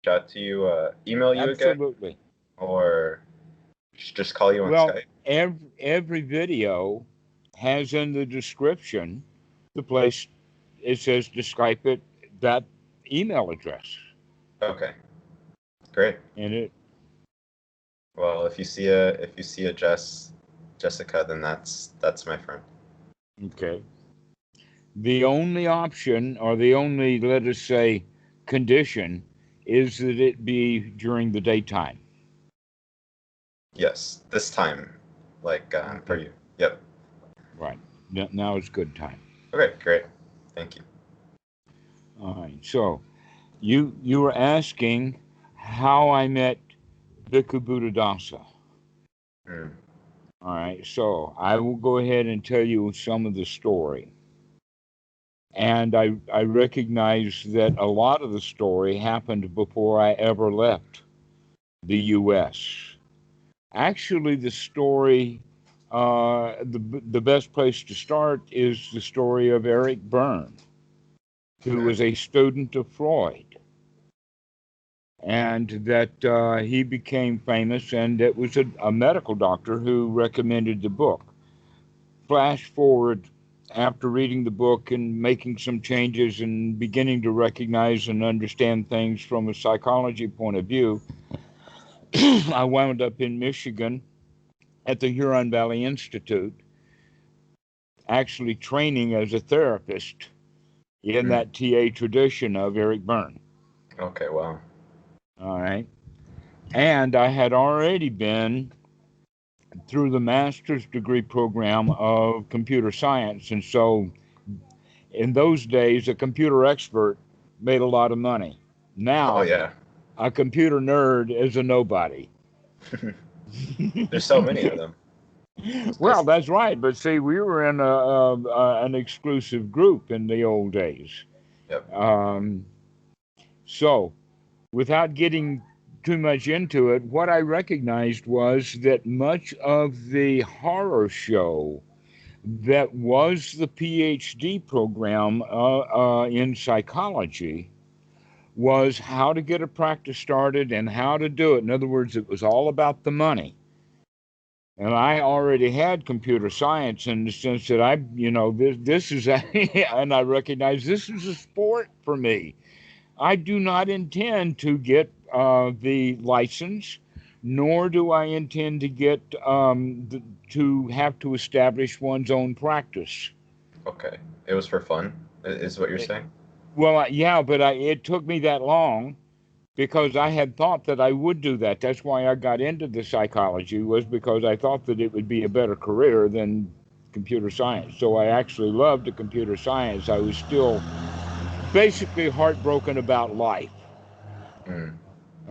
out to you, email you again, Absolutely. or just call you on Well, Skype? every video has in the description the place it says to Skype it, that email address. Okay, great. And it Well, if you see a Jessica, then that's my friend. okay. The only option, or the only, let us say, condition, is that it be during the daytime. Yes, this time, like for Okay. you. Yep. Right. Now is good time. Okay, great. Thank you. All right. So you were asking how I met Bhikkhu Buddhadasa. Mm. All right. So I will go ahead and tell you some of the story. And I recognize that a lot of the story happened before I ever left the U.S. Actually, the story, the best place to start is the story of Eric Berne, who Mm. was a student of Freud, and that he became famous, and it was a medical doctor who recommended the book. Flash forward after reading the book and making some changes and beginning to recognize and understand things from a psychology point of view, I wound up in Michigan at the Huron Valley Institute, actually training as a therapist in Mm. that TA tradition of Eric Berne. Okay, wow. All right. And I had already been through the master's degree program of computer science. And so in those days, a computer expert made a lot of money. Oh Now, yeah. a computer nerd is a nobody. There's so many of them. Well, It's, that's right. But see, we were in an exclusive group in the old days. yep. Um, so, without getting too much into it, what I recognized was that much of the horror show that was the PhD program in psychology was how to get a practice started and how to do it. In other words, it was all about the money. And I already had computer science in the sense that this is and I recognize this is a sport for me. I do not intend to get the license, nor do I intend to get to have to establish one's own practice. Okay. It was for fun, is what you're Eh, saying? Well, yeah, but it took me that long because I had thought that I would do that. That's why I got into the psychology, was because I thought that it would be a better career than computer science. So I actually loved the computer science. I was still basically heartbroken about life. Mm.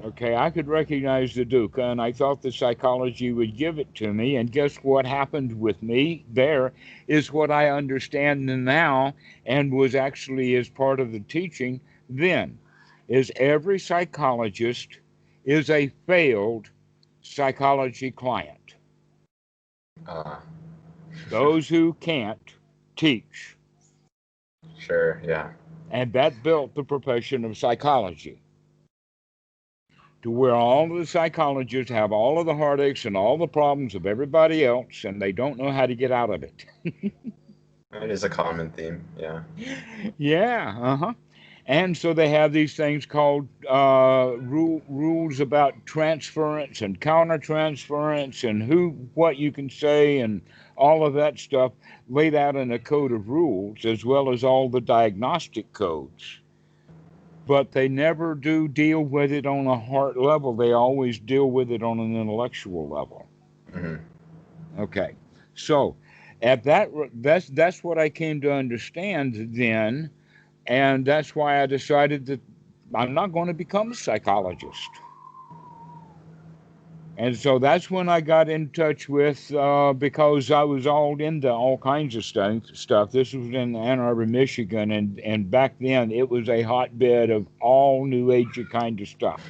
Okay, I could recognize the dukkha, and I thought the psychology would give it to me. And guess what happened with me there is what I understand now, and was actually as part of the teaching then, is every psychologist is a failed psychology client. Uh, Those who can't teach. sure, yeah. And that built the profession of psychology, to where all of the psychologists have all of the heartaches and all the problems of everybody else, and they don't know how to get out of it. It is a common theme, yeah. Yeah, uh-huh. And so they have these things called rules about transference and countertransference and what you can say and all of that stuff laid out in a code of rules, as well as all the diagnostic codes. But they never do deal with it on a heart level. They always deal with it on an intellectual level. Hmm. Okay, so at that's what I came to understand then, and that's why I decided that I'm not going to become a psychologist. And so that's when I got in touch with, because I was all into all kinds of stuff. This was in Ann Arbor, Michigan, and back then it was a hotbed of all new agey kind of stuff.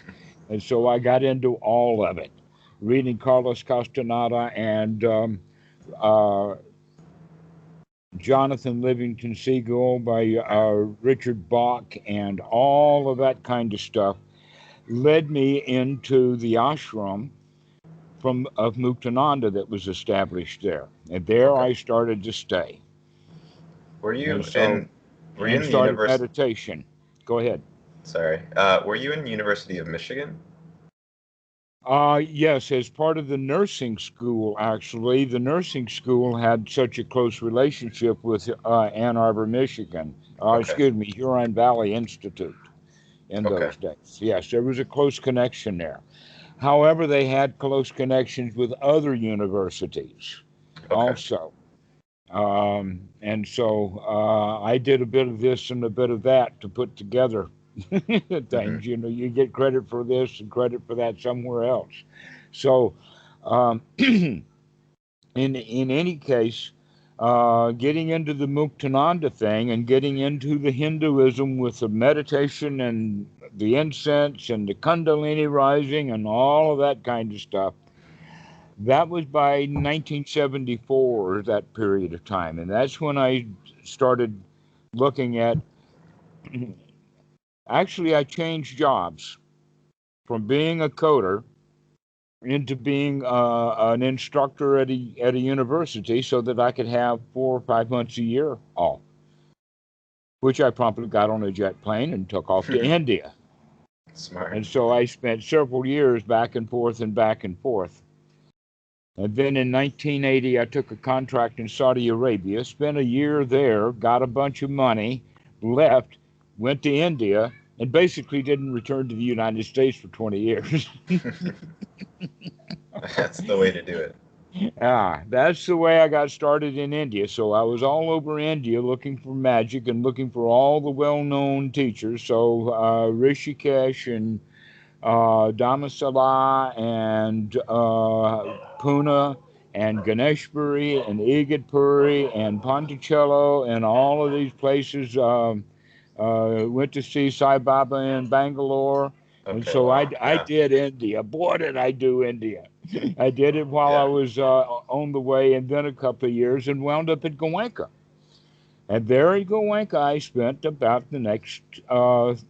And so I got into all of it, reading Carlos Castaneda and uh, Jonathan Livingston Seagull by Richard Bach and all of that kind of stuff. led me into the ashram of Muktananda that was established there. And there Okay. I started to stay. Were And you so, in were you and in the started university? meditation. Go ahead. Sorry. Were you in University of Michigan? Yes, as part of the nursing school, actually, the nursing school had such a close relationship with Ann Arbor, Michigan. Okay. Excuse me, Huron Valley Institute in Okay. those days. Yes, there was a close connection there. However, they had close connections with other universities Okay. also. And so I did a bit of this and a bit of that to put together Hmm. things. You know, you get credit for this and credit for that somewhere else. So, in any case, getting into the Muktananda thing and getting into the Hinduism with the meditation and the incense and the Kundalini rising and all of that kind of stuff. That was by 1974, that period of time. And that's when I started looking at, actually, I changed jobs from being a coder into being an instructor at a university so that I could have 4 or 5 months a year off, which I promptly got on a jet plane and took off to India. Smart. And so I spent several years back and forth and back and forth. And then in 1980, I took a contract in Saudi Arabia, spent a year there, got a bunch of money, left, went to India, and basically didn't return to the United States for 20 years. That's the way to do it. That's the way I got started in India. So I was all over India looking for magic and looking for all the well-known teachers. So Rishikesh and Dhammasala and Pune and Ganeshpuri and Igatpuri and Ponticello and all of these places. Went to see Sai Baba in Bangalore. And Okay. so Wow. I Yeah. did India. Boy, did I do India. I did it while I Yeah. was on the way, and then a couple of years, and wound up at Goenka. And there in Goenka, I spent about the next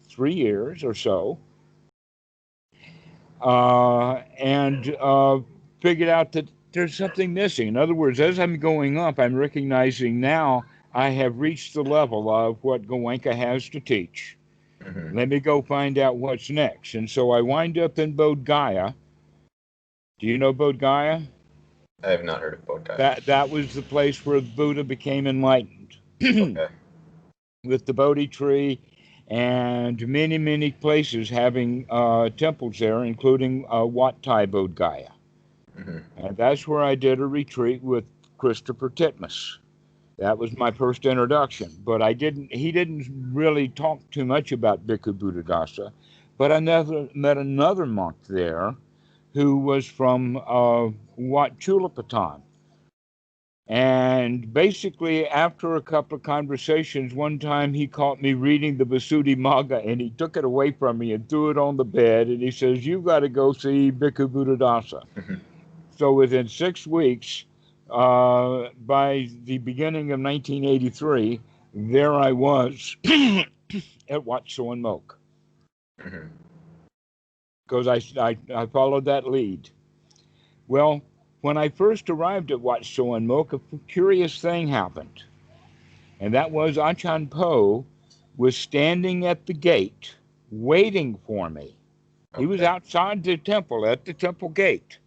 3 years or so, and figured out that there's something missing. In other words, as I'm going up, I'm recognizing now I have reached the level of what Goenka has to teach. Hmm. Let me go find out what's next. And so I wind up in Bodh Gaya. Do you know Bodh Gaya? I have not heard of Bodhi. That was the place where Buddha became enlightened Okay. with the Bodhi tree and many, many places having temples there, including Wat Thai Bodh Gaya. Hmm. And that's where I did a retreat with Christopher Titmus. That was my first introduction. But he didn't really talk too much about Bhikkhu Buddhadasa. But I never met another monk there who was from Wat Chulapatan. And basically, after a couple of conversations, one time he caught me reading the Visuddhimagga and he took it away from me and threw it on the bed. And he says, "You've got to go see Bhikkhu Buddhadasa." So within 6 weeks, by the beginning of 1983, there I was at Wat Suan Mok Hmm. because I followed that lead. Well, when I first arrived at Wat Suan Mok, a curious thing happened. And that was Achan Po was standing at the gate waiting for me. He was Okay. outside the temple at the temple gate.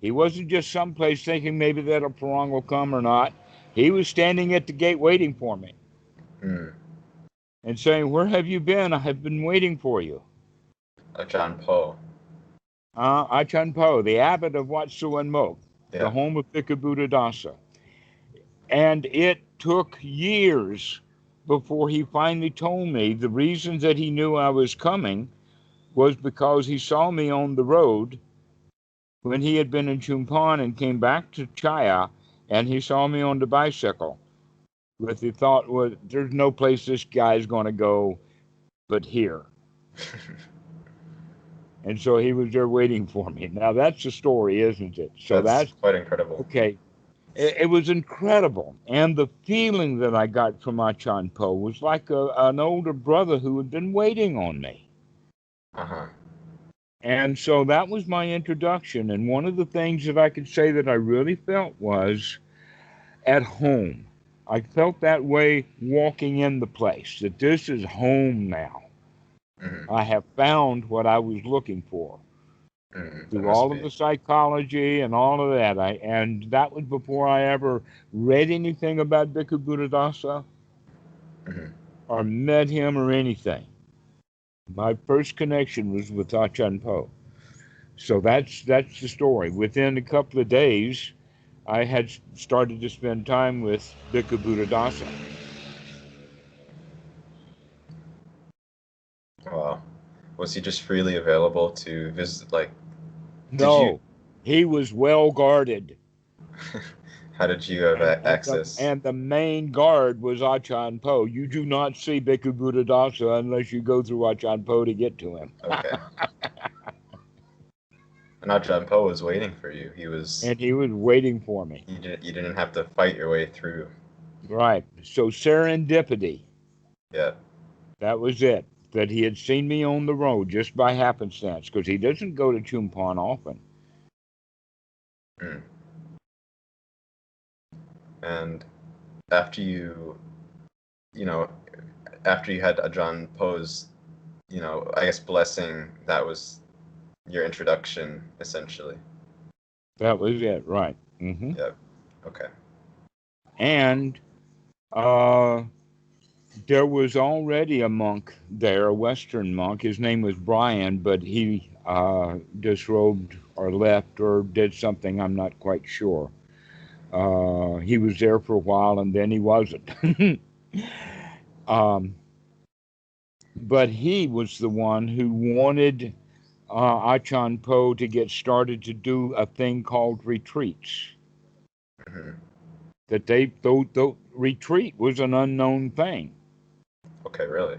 He wasn't just someplace thinking maybe that a Parang will come or not. He was standing at the gate waiting for me Mm. and saying, "Where have you been? I have been waiting for you." John Poe. Achan Po, the abbot of Wat Suan Mok, the Yeah. home of Bhikkhu Buddhadasa. And it took years before he finally told me the reason that he knew I was coming was because he saw me on the road when he had been in Chumpan and came back to Chaya, and he saw me on the bicycle with the thought, well, there's no place this guy's going to go but here. And so he was there waiting for me. Now that's the story, isn't it? So That's that's quite incredible. okay. It was incredible. And the feeling that I got from Achan Po was like an older brother who had been waiting on me. Uh huh. And so that was my introduction. And one of the things that I could say that I really felt was at home. I felt that way walking in the place, that this is home now. Hmm. I have found what I was looking for That through must all of be. the psychology and all of that. And that was before I ever read anything about Bhikkhu Buddhadasa Hmm. or met him or anything. My first connection was with Achan Po. So that's the story. Within a couple of days, I had started to spend time with Bhikkhu Buddhadasa. Wow. Was he just freely available to visit? Like, did you? No, he was well guarded, How did you have access? and the main guard was Achan Po. You do not see Bhikkhu Buddhadasa unless you go through Achan Po to get to him. Okay. And now John Poe was waiting for you. He was. And he was waiting for me. You didn't have to fight your way through. Right. So serendipity. Yeah. That was it. That he had seen me on the road just by happenstance, because he doesn't go to Chumpon often. Mm. And after you know, after you had Ajahn Poe's, I guess blessing, that was your introduction, essentially. That was it. Right. Hmm. Yeah. Okay. And uh, there was already a monk there, a Western monk. His name was Brian, but he disrobed or left or did something. I'm not quite sure. He was there for a while and then he wasn't. um, but he was the one who wanted Achan Po to get started to do a thing called retreats. Hmm. That though retreat was an unknown thing Okay, really?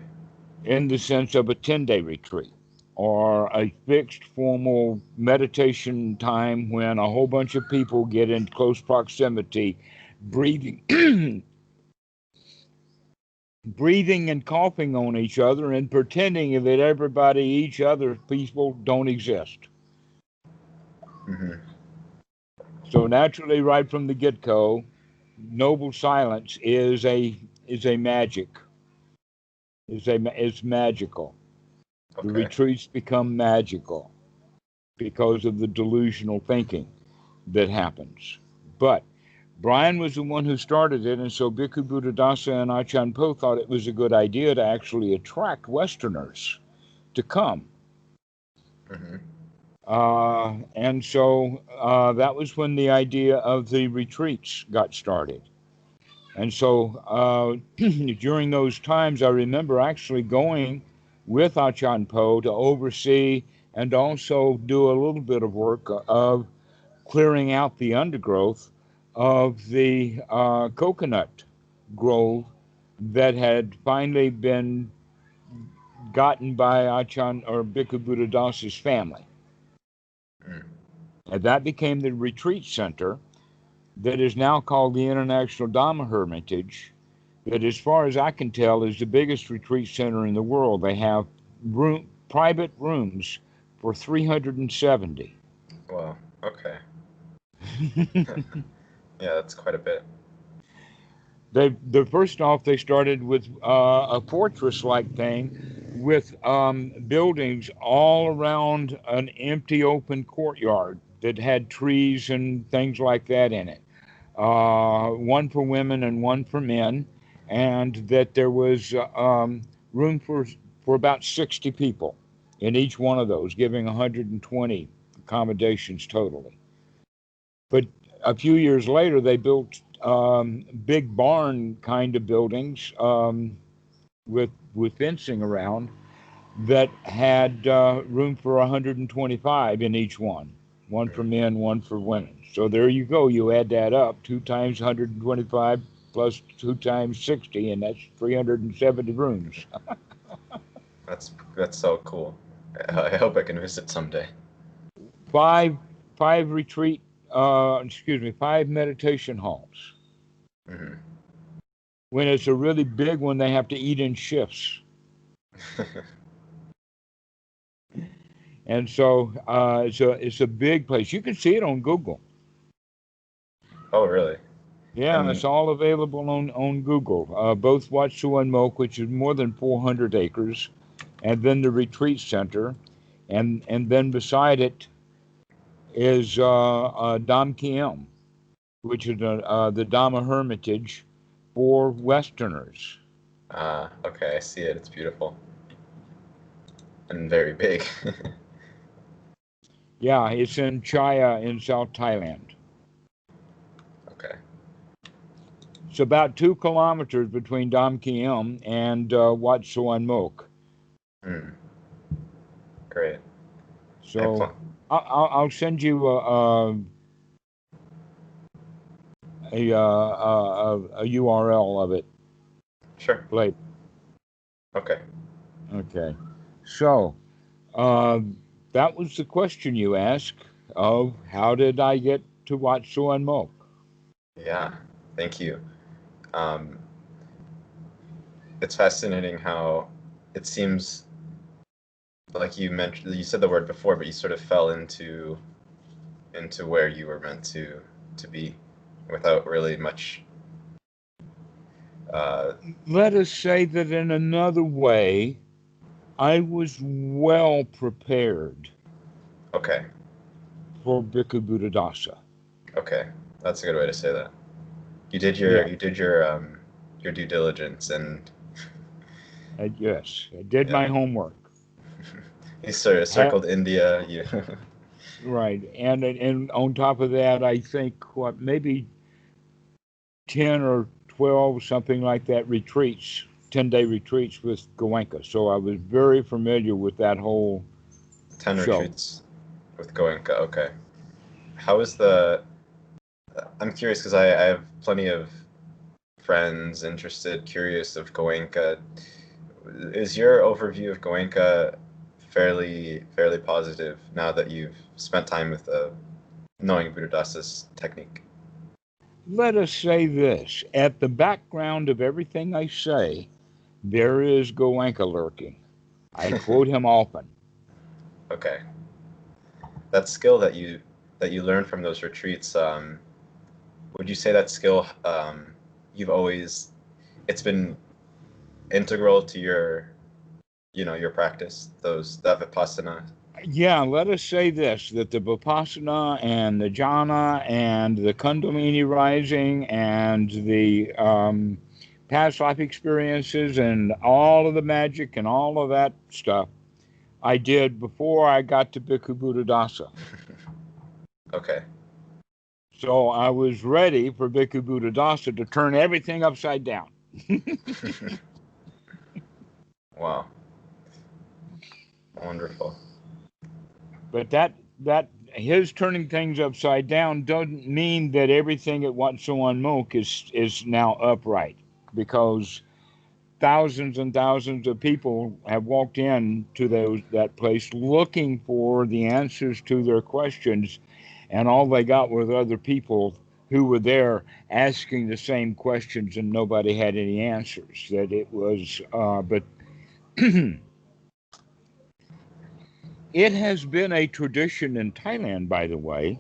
in the sense of a 10-day retreat or a fixed formal meditation time when a whole bunch of people get in close proximity, breathing, breathing and coughing on each other and pretending that everybody, each other people don't exist. Hmm. So naturally, right from the get-go, noble silence is a magic. Is magical. The Okay. retreats become magical because of the delusional thinking that happens. But Brian was the one who started it, and so Bhikkhu Buddhadasa and Achan Po thought it was a good idea to actually attract Westerners to come. Hmm. And so that was when the idea of the retreats got started. And so during those times, I remember actually going with Achan Po to oversee and also do a little bit of work of clearing out the undergrowth of the coconut grove that had finally been gotten by Achan or Bhikkhu Buddhadasa's family. Mm. And that became the retreat center that is now called the International Dhamma Hermitage, that, as far as I can tell, is the biggest retreat center in the world. They have private rooms for 370. Wow. Okay. Yeah, that's quite a bit. The first off, they started with a fortress-like thing with buildings all around an empty open courtyard that had trees and things like that in it. One for women and one for men, and that there was room for about 60 people in each one of those, giving 120 accommodations totally. But a few years later, they built big barn kind of buildings with fencing around that had room for 125 in each one for Mm. men, one for women. So there you go. You add that up, two times 125 plus two times 60, and that's 370 rooms. That's so cool. I hope I can visit someday. Five five retreat, excuse me, five meditation halls. Hmm. When it's a really big one, they have to eat in shifts. And so it's a big place. You can see it on Google. Oh, really? Yeah, it's And all available on Google. Both Wat Suan Mok, which is more than 400 acres, and then the retreat center, and then beside it is Dam Kiem, which is the Dhamma Hermitage for Westerners. okay, I see it. It's beautiful and very big. Yeah, it's in Chaya in South Thailand. Okay. It's about 2 kilometers between Dam Kiem and Wat Suan Mok. Hmm. Great. So Excellent. I'll send you a URL of it Sure. later. Okay. Okay. So uh, that was the question you asked of how did I get to Wat Suan Mok? Yeah. Thank you. Um, it's fascinating how it seems like you said the word before, but you sort of fell into where you were meant to be without really much. Uh, Let us say that in another way, I was well prepared okay. for Bhikkhu Buddhadasa. Okay. That's a good way to say that. You did Yeah, your due diligence and yes, I did yeah. my homework. You sort of Ha- circled India. You right, and on top of that, I think what maybe 10 or 12, something like that, retreats, 10-day retreats with Goenka. So I was very familiar with that whole 10 show. retreats with Goenka. Okay. How is the? I'm curious because I have plenty of friends interested, curious of Goenka. Is your overview of Goenka fairly positive now that you've spent time with knowing Buddhadasa's technique? Let us say this at the background of everything I say, there is Goenka lurking. I quote him often. Okay, that skill that you learned from those retreats, would you say that skill you've always it's been integral to your practice, that Vipassana? Yeah, let us say this that the Vipassana and the jhana and the Kundalini rising and the past life experiences and all of the magic and all of that stuff I did before I got to Bhikkhu Buddhadasa. Okay. So I was ready for Bhikkhu Buddhadasa to turn everything upside down. Wow. Wonderful. But that his turning things upside down doesn't mean that everything at Wat Suan Mok is now upright, because thousands and thousands of people have walked in to that place looking for the answers to their questions, and all they got were other people who were there asking the same questions, and nobody had any answers. That it was, but it has been a tradition in Thailand, by the way,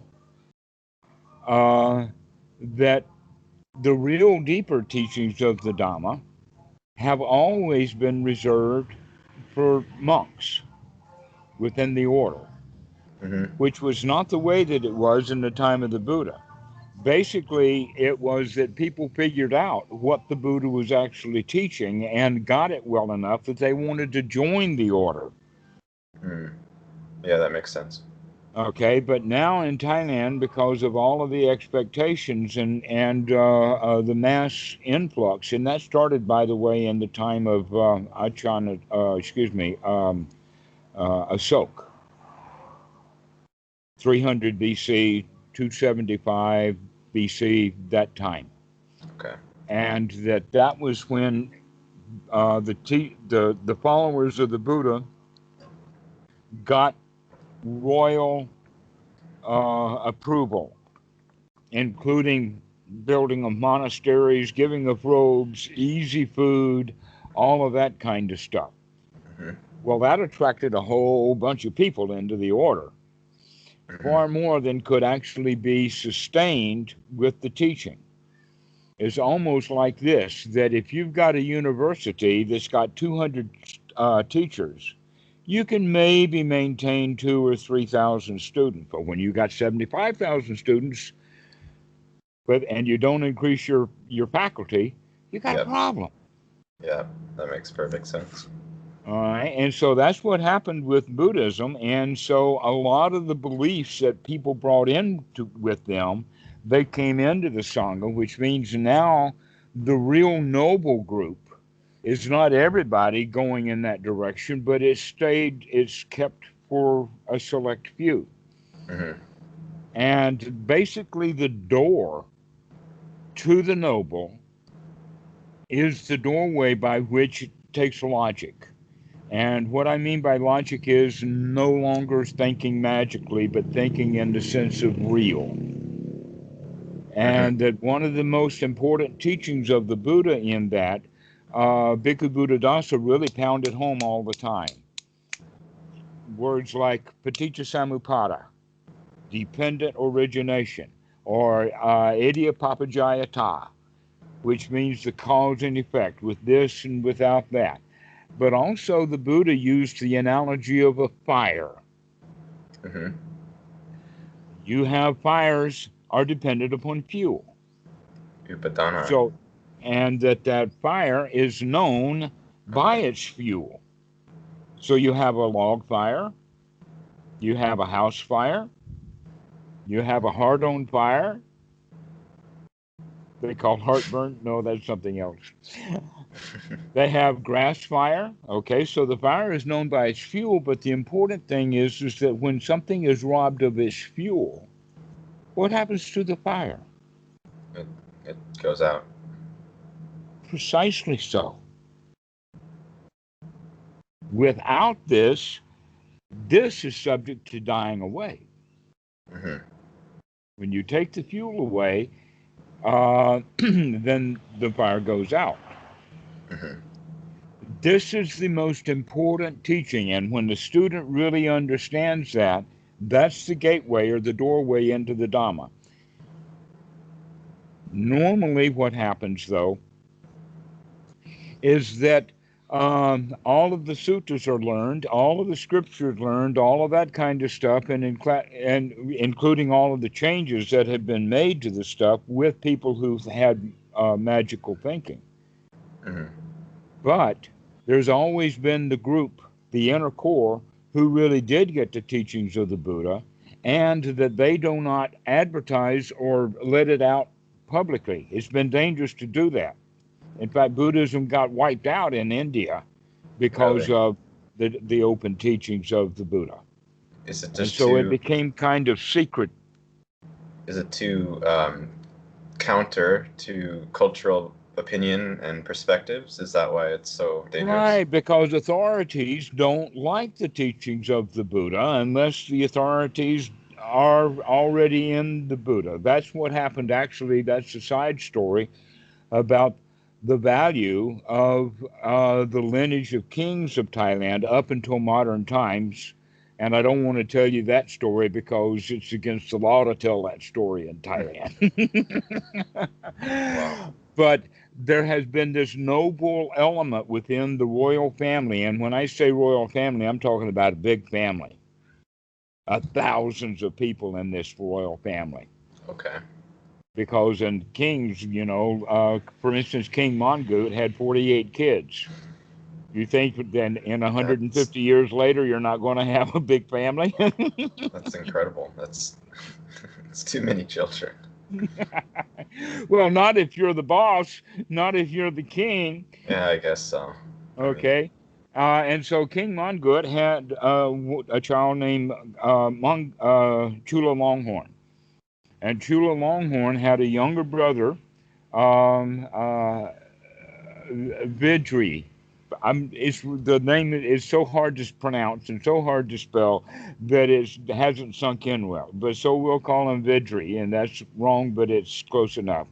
uh, that the real deeper teachings of the Dhamma have always been reserved for monks within the order, Hmm. which was not the way that it was in the time of the Buddha. Basically, it was that people figured out what the Buddha was actually teaching and got it well enough that they wanted to join the order. Mm. Yeah, that makes sense. Okay, but now in Thailand, because of all of the expectations and the mass influx, and that started, by the way, in the time of Achan, Asok, 300 BC, 275 BC, that time, Okay. and that was when the followers of the Buddha got royal approval, including building of monasteries, giving of robes, easy food, all of that kind of stuff. Hmm. Well, that attracted a whole bunch of people into the order, far more than could actually be sustained with the teaching. It's almost like this, that if you've got a university that's got 200 teachers, you can maybe maintain 2 or 3,000 students. But when you got 75,000 students, and you don't increase your faculty, you got a problem. Yeah, that makes perfect sense. All right, and so that's what happened with Buddhism, and so a lot of the beliefs that people brought in with them, they came into the Sangha, which means now the real noble group is not everybody going in that direction, but it's kept for a select few. Mm-hmm. And basically the door to the noble is the doorway by which it takes logic. And what I mean by logic is no longer thinking magically, but thinking in the sense of real. And that one of the most important teachings of the Buddha in that, Bhikkhu Buddhadasa really pounded home all the time. Words like paticca samuppada, dependent origination, or idiopapajayata, which means the cause and effect, with this and without that. But also the Buddha used the analogy of a fire. Mm-hmm. You have fires are dependent upon fuel. Upadana. So, and that fire is known by its fuel. So you have a log fire, you have a house fire, you have a heart-on fire. They call heartburn. No, that's something else. They have grass fire. Okay, so the fire is known by its fuel, but the important thing is that when something is robbed of its fuel, what happens to the fire? It goes out. Precisely so. Without this is subject to dying away. Mm-hmm. When you take the fuel away, then the fire goes out. Mm-hmm. This is the most important teaching, and when the student really understands that, that's the gateway or the doorway into the Dhamma. Normally what happens, though, is that all of the sutras are learned, all of the scriptures learned, all of that kind of stuff, and including all of the changes that have been made to the stuff with people who've had magical thinking. Mm-hmm. But there's always been the group, the inner core, who really did get the teachings of the Buddha, and that they do not advertise or let it out publicly. It's been dangerous to do that. In fact, Buddhism got wiped out in India because of the open teachings of the Buddha. Is it just and so it became kind of secret. Is it too counter to cultural opinion and perspectives? Is that why it's so dangerous? Right, because authorities don't like the teachings of the Buddha unless the authorities are already in the Buddha. That's what happened, actually. That's a side story about the value of the lineage of kings of Thailand up until modern times. And I don't want to tell you that story because it's against the law to tell that story in Thailand. Wow. But there has been this noble element within the royal family. And when I say royal family, I'm talking about a big family. Thousands of people in this royal family. Okay. Because in kings, for instance, King Mongut had 48 kids. You think then in 150 years later, you're not going to have a big family? That's incredible. It's too many children. Well, not if you're the boss, not if you're the king. Yeah, I guess so. Okay. And so King Mongut had a child named Chula Longhorn. And Chula Longhorn had a younger brother, Vidri. The name is so hard to pronounce and so hard to spell that it hasn't sunk in well. But so we'll call him Vidri, and that's wrong, but it's close enough.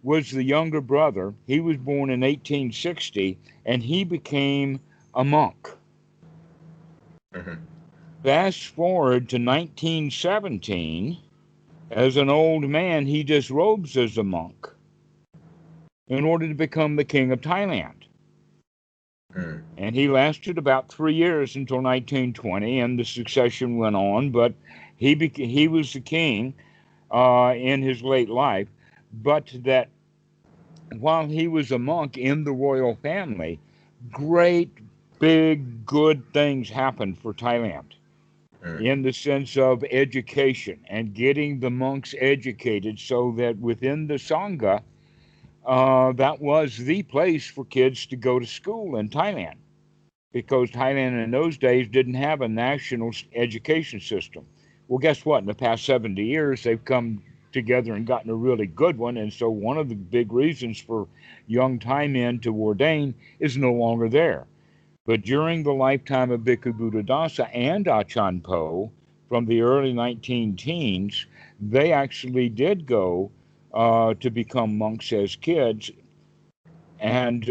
Was the younger brother. He was born in 1860, and he became a monk. Mm-hmm. Fast forward to 1917, as an old man, he disrobes as a monk in order to become the king of Thailand. Mm. And he lasted about 3 years until 1920, and the succession went on. But he was the king in his late life. But that while he was a monk in the royal family, great, big, good things happened for Thailand Mm. in the sense of education and getting the monks educated so that within the Sangha, that was the place for kids to go to school in Thailand, because Thailand in those days didn't have a national education system. Well, guess what? In the past 70 years, they've come together and gotten a really good one. And so one of the big reasons for young Thai men to ordain is no longer there. But during the lifetime of Bhikkhu Buddhadasa and Achan Po, from the early 19 teens, they actually did go to become monks as kids and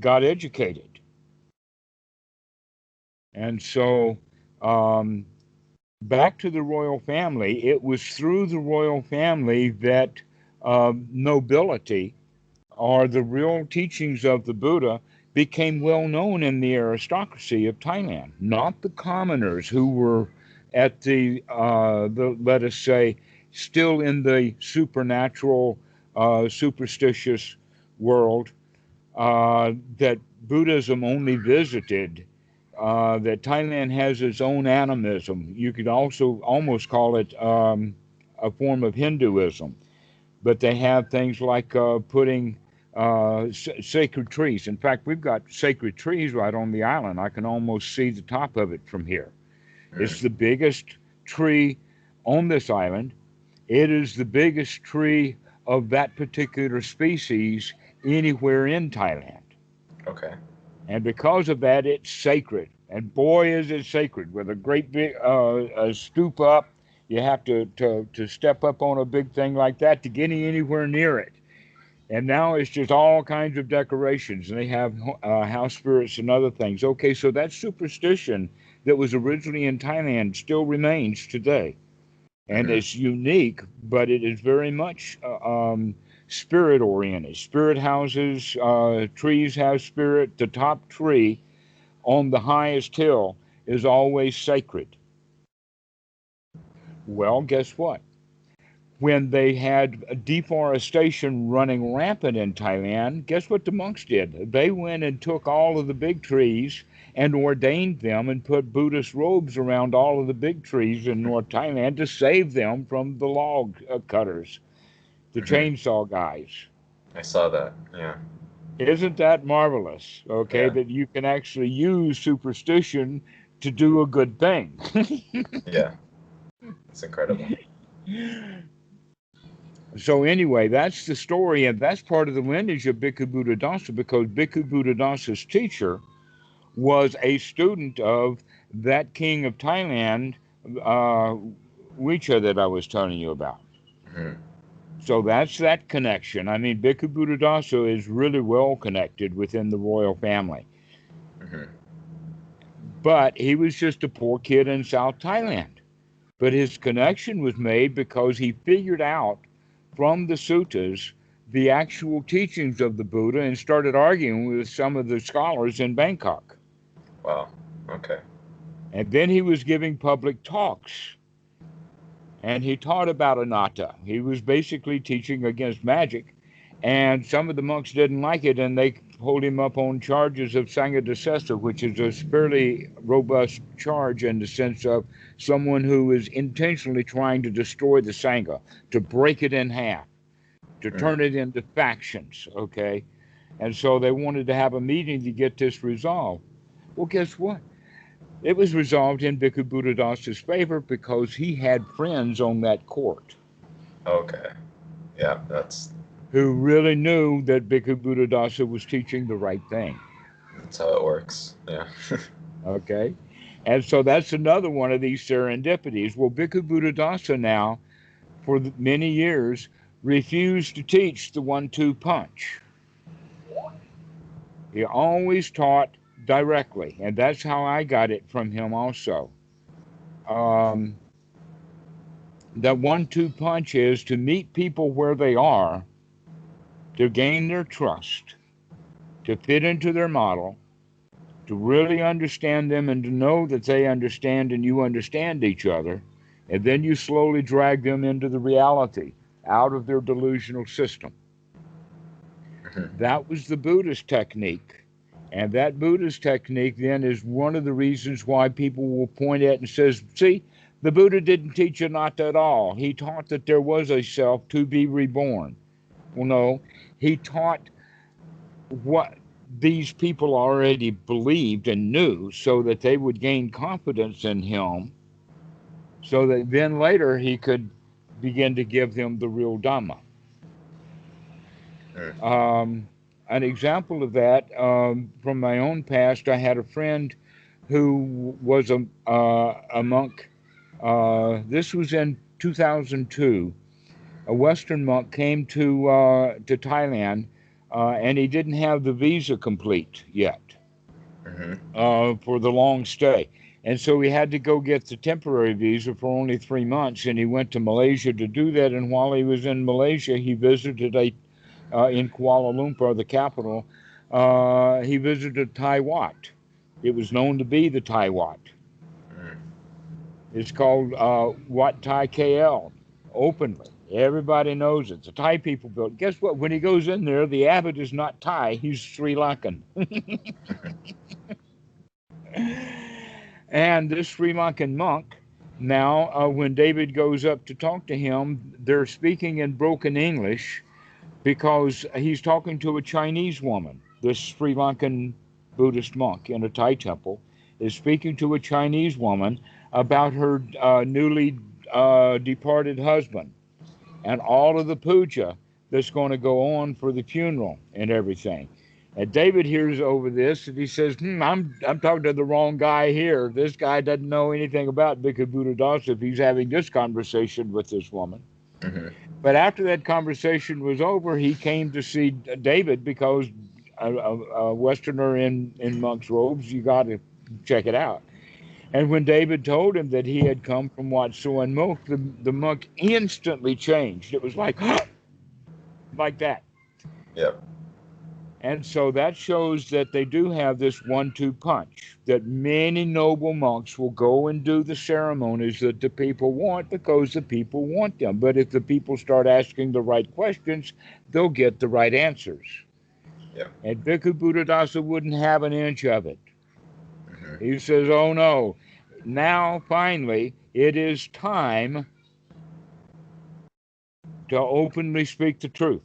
got educated. And so, back to the royal family, it was through the royal family that nobility, or the real teachings of the Buddha, became well known in the aristocracy of Thailand, not the commoners who were at the let us say, still in the supernatural, superstitious world that Buddhism only visited. That Thailand has its own animism. You could also almost call it a form of Hinduism. But they have things like putting sacred trees. In fact, we've got sacred trees right on the island. I can almost see the top of it from here. Mm. It's the biggest tree on this island. It is the biggest tree of that particular species anywhere in Thailand. Okay. And because of that, it's sacred. And boy, is it sacred with a great big stoop up. You have to step up on a big thing like that to get anywhere near it. And now it's just all kinds of decorations, and they have house spirits and other things. Okay, so that superstition that was originally in Thailand still remains today. And Mm-hmm. it's unique, but it is very much spirit oriented. Spirit houses, trees have spirit. The top tree on the highest hill is always sacred. Well, guess what? When they had deforestation running rampant in Thailand, guess what the monks did? They went and took all of the big trees and ordained them and put Buddhist robes around all of the big trees in North Thailand to save them from the log cutters, the Mm-hmm. chainsaw guys. I saw that. Yeah. Isn't that marvelous? Okay, Yeah. that you can actually use superstition to do a good thing. Yeah. It's incredible. So anyway, that's the story, and that's part of the lineage of Bhikkhu Buddhadasa, because Bhikkhu Buddhadasa's teacher was a student of that king of Thailand, uh, Wicha, that I was telling you about. Mm-hmm. So that's that connection. I mean, Bhikkhu Buddhadasa is really well connected within the royal family. Mm-hmm. But he was just a poor kid in South Thailand. But his connection was made because he figured out from the suttas the actual teachings of the Buddha and started arguing with some of the scholars in Bangkok. Wow. Okay. And then he was giving public talks, and he taught about anatta. He was basically teaching against magic, and some of the monks didn't like it, and they pulled him up on charges of Sangha Dasesa, which is a fairly robust charge in the sense of someone who is intentionally trying to destroy the Sangha, to break it in half, to Mm. turn it into factions, okay? And so they wanted to have a meeting to get this resolved. Well, guess what? It was resolved in Bhikkhu Buddhadasa's favor because he had friends on that court Okay. Yeah, who really knew that Bhikkhu Buddhadasa was teaching the right thing. that's how it works. Yeah. Okay? And so that's another one of these serendipities. Well, Bhikkhu Buddhadasa now, for many years, refused to teach the 1-2 punch. He always taught directly, and that's how I got it from him also. Um, that 1-2 punch is to meet people where they are, to gain their trust, to fit into their model, to really understand them and to know that they understand and you understand each other, and then you slowly drag them into the reality, out of their delusional system. That was the Buddhist technique. And that Buddhist technique then is one of the reasons why people will point at and says, see, the Buddha didn't teach anatta at all. He taught that there was a self to be reborn. Well, no, he taught what these people already believed and knew so that they would gain confidence in him so that then later he could begin to give them the real Dhamma. An example of that from my own past, I had a friend who was a monk. This was in 2002. A Western monk came to Thailand, and he didn't have the visa complete yet for the long stay. And so he had to go get the temporary visa for only 3 months, and he went to Malaysia to do that. And while he was in Malaysia, he visited in Kuala Lumpur, the capital, he visited Thai Wat. It was known to be the Thai Wat. It's called Wat Thai KL, openly. Everybody knows it. The Thai people built. Guess what? When he goes in there, the abbot is not Thai, he's Sri Lankan. And this Sri Lankan monk, now when David goes up to talk to him, they're speaking in broken English because he's talking to a Chinese woman. This Sri Lankan Buddhist monk in a Thai temple is speaking to a Chinese woman about her newly departed husband and all of the puja that's going to go on for the funeral and everything. And David hears over this and he says, I'm talking to the wrong guy here. This guy doesn't know anything about Bhikkhu Buddhadasa if he's having this conversation with this woman. But after that conversation was over, he came to see David because a Westerner in monk's robes, you got to check it out. And when David told him that he had come from Wat Suan Mok, the monk instantly changed. It was like that. Yep. And so that shows that they do have this 1-2 punch, that many noble monks will go and do the ceremonies that the people want because the people want them. But if the people start asking the right questions, they'll get the right answers. Yep. And Bhikkhu Buddhadasa wouldn't have an inch of it. He says, oh no, now finally it is time to openly speak the truth,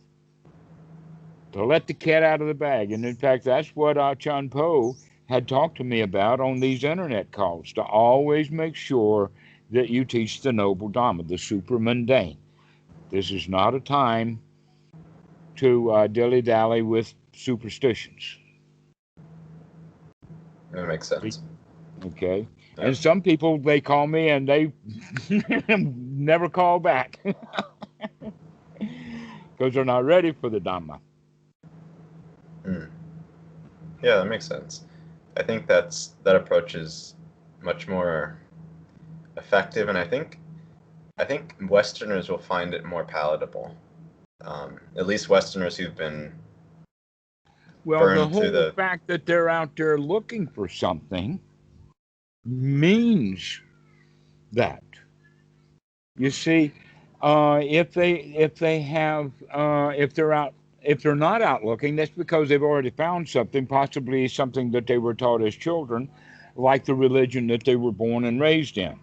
to let the cat out of the bag. And in fact, that's what Achan Po had talked to me about on these internet calls, to always make sure that you teach the noble Dhamma, the super mundane. This is not a time to dilly-dally with superstitions. That makes sense. Okay. Yeah. And some people, they call me and they never call back because they're not ready for the Dhamma. Yeah, that makes sense. I think that approach is much more effective, and I think Westerners will find it more palatable. At least Westerners who've been burned through the fact that they're out there looking for something means that. You see, if they're not out looking, that's because they've already found something, possibly something that they were taught as children, like the religion that they were born and raised in.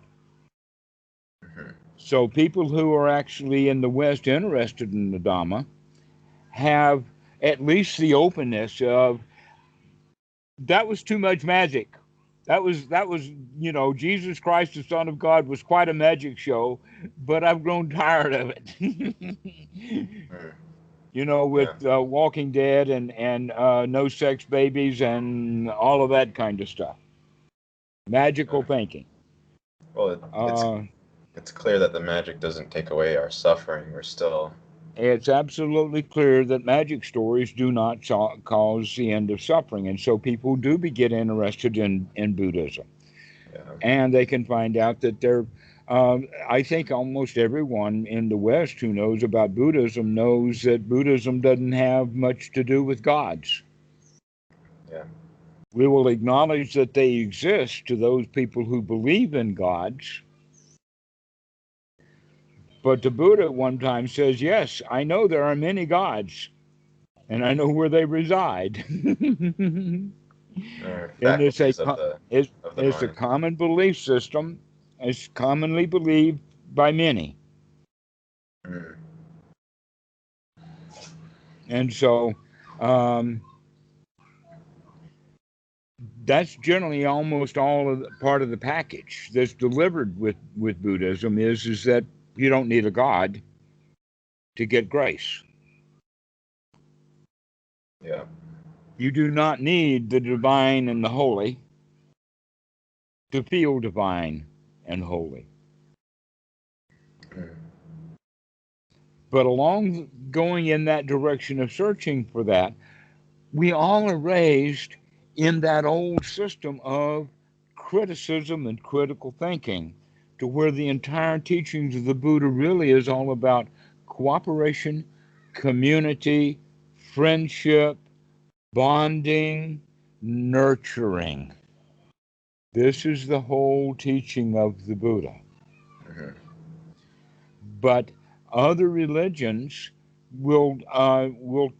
So people who are actually in the West interested in the Dhamma have at least the openness of, that was too much magic. That was, Jesus Christ, the Son of God, was quite a magic show, but I've grown tired of it. With Walking Dead and no sex babies and all of that kind of stuff. Magical thinking. Well, it's clear that the magic doesn't take away our suffering. We're still it's absolutely clear that magic stories do not cause the end of suffering. And so people do get interested in Buddhism. Yeah. And they can find out that I think almost everyone in the West who knows about Buddhism knows that Buddhism doesn't have much to do with gods. Yeah. We will acknowledge that they exist to those people who believe in gods. But the Buddha at one time says, yes, I know there are many gods, and I know where they reside. And Or it's faculties of the it's a mind. common belief system. It's commonly believed by many. Mm. And so um, that's generally almost all of part of the package that's delivered with Buddhism is that you don't need a God to get grace. Yeah. You do not need the divine and the holy to feel divine and holy. Mm. But along going in that direction of searching for that, we all are raised in that old system of criticism and critical thinking, to where the entire teachings of the Buddha really is all about cooperation, community, friendship, bonding, nurturing. This is the whole teaching of the Buddha. Mm-hmm. But other religions will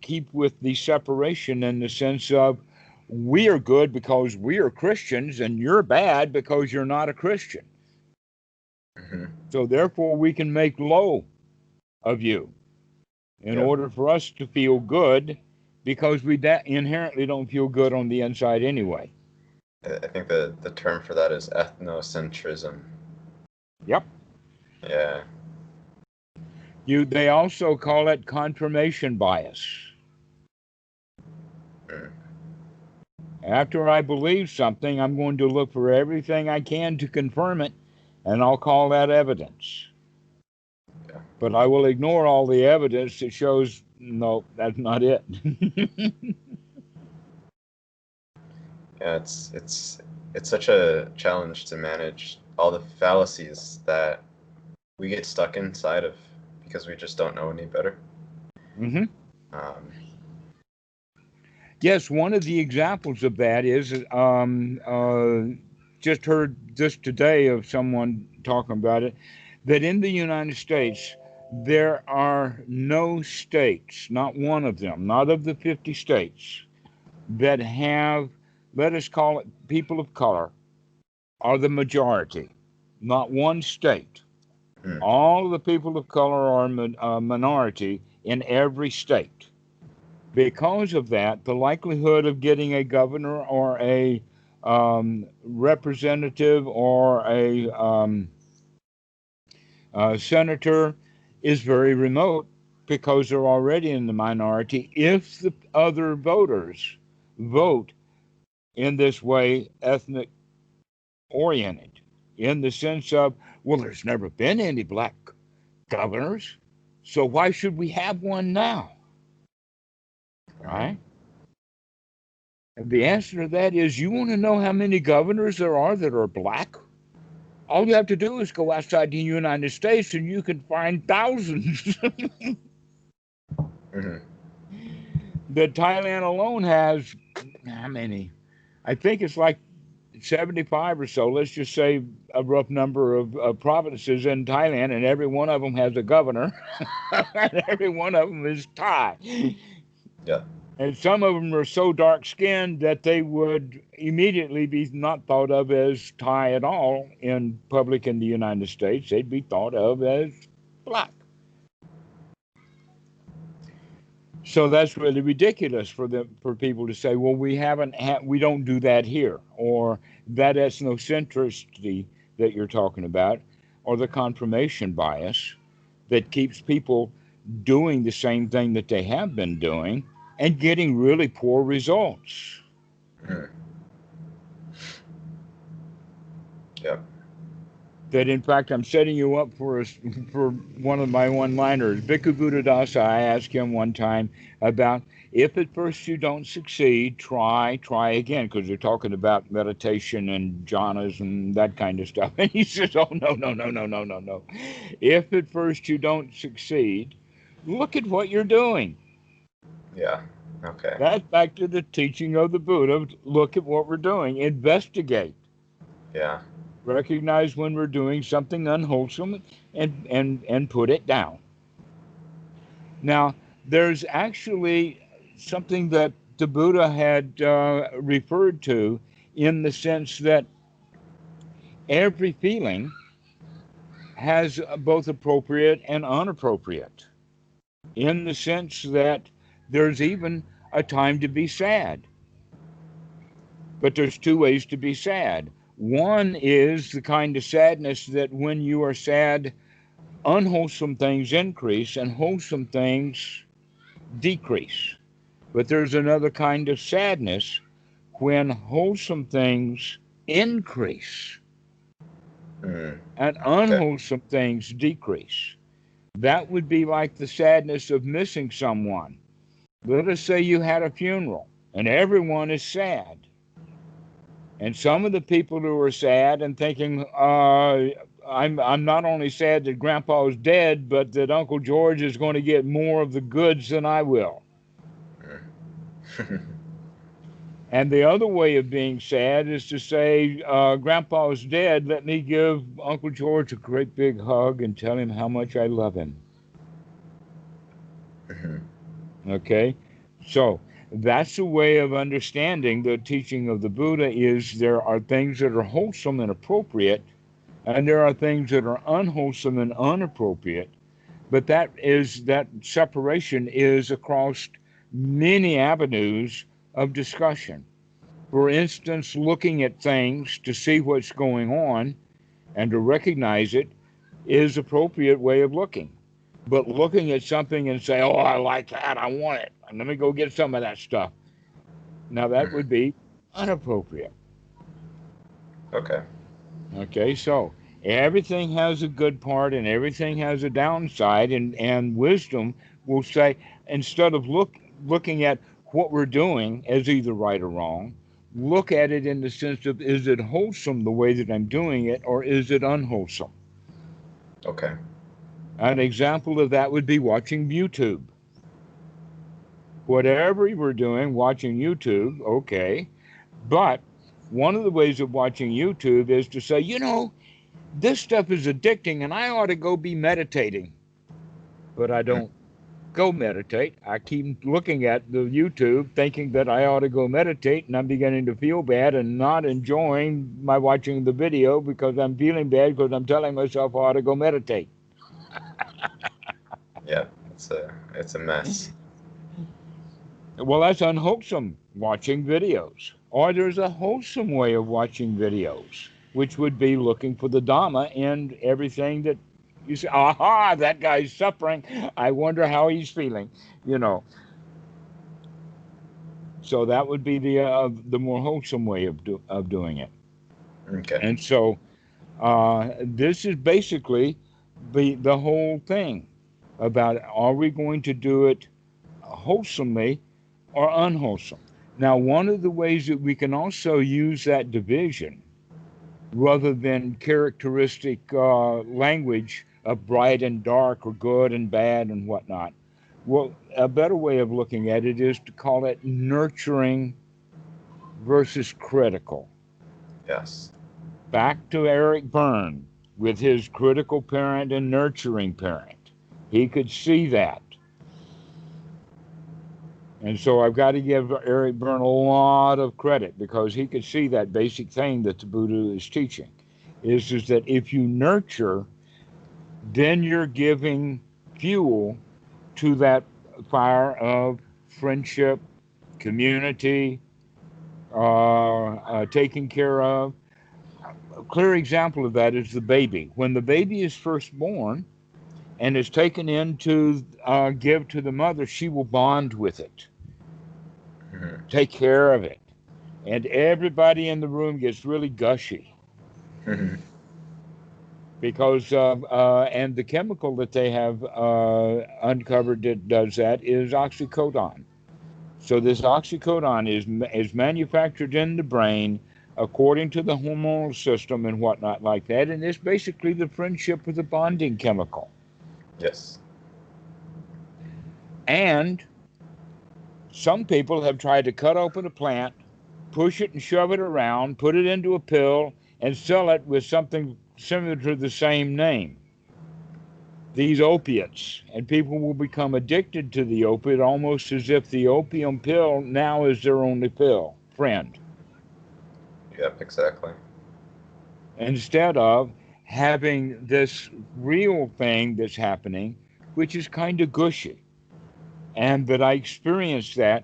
keep with the separation in the sense of we are good because we are Christians and you're bad because you're not a Christian. Mm-hmm. So therefore we can make low of you in Yeah. order for us to feel good, because we inherently don't feel good on the inside anyway. I think the term for that is ethnocentrism. Yep. Yeah. They also call it confirmation bias. Mm. After I believe something, I'm going to look for everything I can to confirm it, and I'll call that evidence. Yeah. But I will ignore all the evidence that shows, no, that's not it. Yeah. It's such a challenge to manage all the fallacies that we get stuck inside of because we just don't know any better. Mm-hmm. Um, Yes, one of the examples of that is just heard just today of someone talking about it, that in the United States, there are no states, not one of them, not of the 50 states, that have, let us call it people of color, are the majority. Not one state. mm, All of the people of color are a minority in every state. Because of that, the likelihood of getting a governor or a representative or a senator is very remote, because they're already in the minority if the other voters vote in this way, ethnic oriented, in the sense of, well, there's never been any black governors, so why should we have one now? mm-hmm. Right? And the answer to that is, you want to know how many governors there are that are black? All you have to do is go outside the United States and you can find thousands. Mm-hmm. That Thailand alone has, how many? I think it's like 75 or so. Let's just say a rough number of provinces in Thailand, and every one of them has a governor, and every one of them is Thai. Yeah. And some of them are so dark skinned that they would immediately be not thought of as Thai at all in public in the United States. They'd be thought of as black. So that's really ridiculous for people to say, well, we don't do that here, or that ethnocentricity that you're talking about, or the confirmation bias that keeps people doing the same thing that they have been doing and getting really poor results. Mm. Yeah. that in fact I'm setting you up for one of my one-liners. Bhikkhu Buddhadasa, I asked him one time about if at first you don't succeed, try again, because they're talking about meditation and jhanas and that kind of stuff. And he says, oh, no, no, no, no, no, no, no. If at first you don't succeed, look at what you're doing. Yeah. Okay. That's back to the teaching of the Buddha. Look at what we're doing. Investigate. Yeah. Recognize when we're doing something unwholesome and put it down. Now, there's actually something that the Buddha had referred to in the sense that every feeling has both appropriate and inappropriate, in the sense that there's even a time to be sad. But there's two ways to be sad. One is the kind of sadness that when you are sad, unwholesome things increase and wholesome things decrease. But there's another kind of sadness when wholesome things increase and Okay. unwholesome things decrease. That would be like the sadness of missing someone. Let us say you had a funeral and everyone is sad. And some of the people who are sad and thinking, I'm not only sad that Grandpa is dead, but that Uncle George is going to get more of the goods than I will. And the other way of being sad is to say, Grandpa is dead, let me give Uncle George a great big hug and tell him how much I love him. Okay? So that's a way of understanding the teaching of the Buddha, is there are things that are wholesome and appropriate, and there are things that are unwholesome and inappropriate. But that separation is across many avenues of discussion. For instance, looking at things to see what's going on and to recognize it is appropriate way of looking. But looking at something and say, oh, I like that, I want it, and let me go get some of that stuff. Now that would be inappropriate. Okay. Okay, so everything has a good part and everything has a downside, and wisdom will say, instead of looking at what we're doing as either right or wrong, look at it in the sense of, is it wholesome the way that I'm doing it, or is it unwholesome? Okay. An example of that would be watching YouTube. Whatever we're doing, watching YouTube, okay. But one of the ways of watching YouTube is to say, this stuff is addicting and I ought to go be meditating. But I don't go meditate. I keep looking at the YouTube thinking that I ought to go meditate, and I'm beginning to feel bad and not enjoying my watching the video because I'm feeling bad because I'm telling myself I ought to go meditate. Yeah, it's a mess. Well, that's unwholesome, watching videos. Or there's a wholesome way of watching videos, which would be looking for the Dhamma in everything that you say, aha, that guy's suffering. I wonder how he's feeling, So that would be the more wholesome way of doing it. Okay. And so this is basically the whole thing about, are we going to do it wholesomely or unwholesome? Now, one of the ways that we can also use that division, rather than characteristic language of bright and dark or good and bad and whatnot, well, a better way of looking at it is to call it nurturing versus critical. Yes. Back to Eric Berne with his critical parent and nurturing parent. He could see that. And so I've got to give Eric Berne a lot of credit, because he could see that basic thing that the Buddha is teaching, is that if you nurture, then you're giving fuel to that fire of friendship, community, taking care of. A clear example of that is the baby. When the baby is first born and is taken in to give to the mother, she will bond with it, take care of it. And everybody in the room gets really gushy. because and the chemical that they have uncovered that does that is oxycodone. So this oxycodone is manufactured in the brain according to the hormonal system and whatnot like that, and it's basically the friendship with the bonding chemical. Yes. And some people have tried to cut open a plant, push it and shove it around, put it into a pill, and sell it with something similar to the same name. These opiates, and people will become addicted to the opiate almost as if the opium pill now is their only friend, Yep, exactly. instead of having this real thing that's happening, which is kind of gushy. And that I experienced that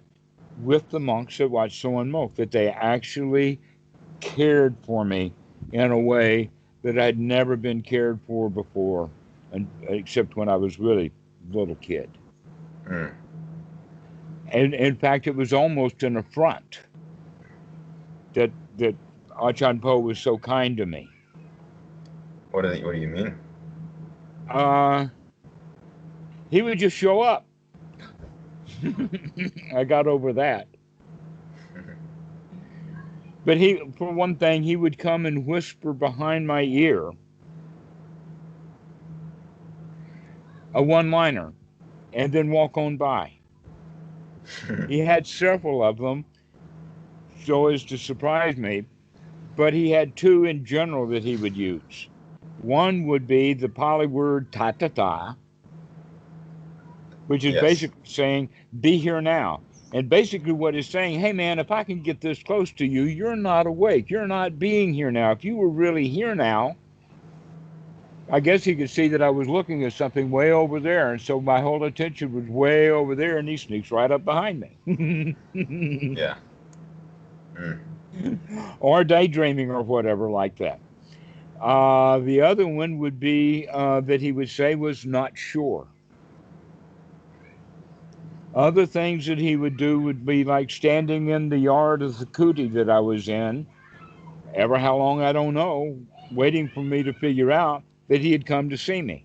with the monks at Wat Suan Mok, that they actually cared for me in a way that I'd never been cared for before, except when I was really a little kid. Mm. And in fact, it was almost an affront that Achan Po was so kind to me. What do you mean? He would just show up. I got over that. But for one thing, he would come and whisper behind my ear a one-liner and then walk on by. He had several of them so as to surprise me, but he had two in general that he would use. One would be the Pali word ta-ta-ta, which is Yes. basically saying, be here now. And basically what it's saying, hey man, if I can get this close to you, you're not awake. You're not being here now. If you were really here now, I guess he could see that I was looking at something way over there. And so my whole attention was way over there, and he sneaks right up behind me. Yeah. Mm. Or daydreaming or whatever like that. The other one would be that he would say was not sure. Other things that he would do would be like standing in the yard of the kuti that I was in, ever how long I don't know, waiting for me to figure out that he had come to see me.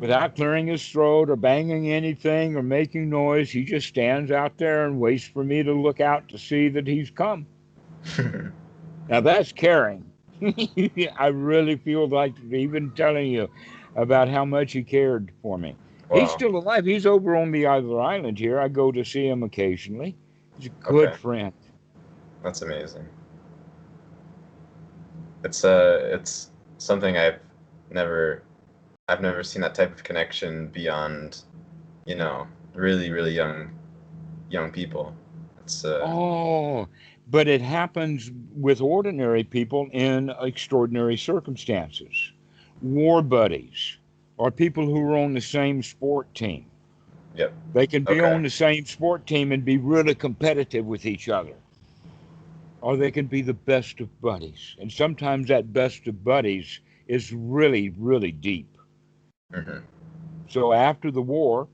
Without clearing his throat or banging anything or making noise, he just stands out there and waits for me to look out to see that he's come. Now that's caring. I really feel like even telling you about how much he cared for me. Wow. He's still alive. He's over on the other island here. I go to see him occasionally. He's a good friend. That's amazing. It's something I've never seen that type of connection beyond, really, really young people. It's but it happens with ordinary people in extraordinary circumstances. War buddies, or people who are on the same sport team. Yep. They can be on the same sport team and be really competitive with each other. Or they can be the best of buddies. And sometimes that best of buddies is really, really deep. Mm-hmm. So after the war,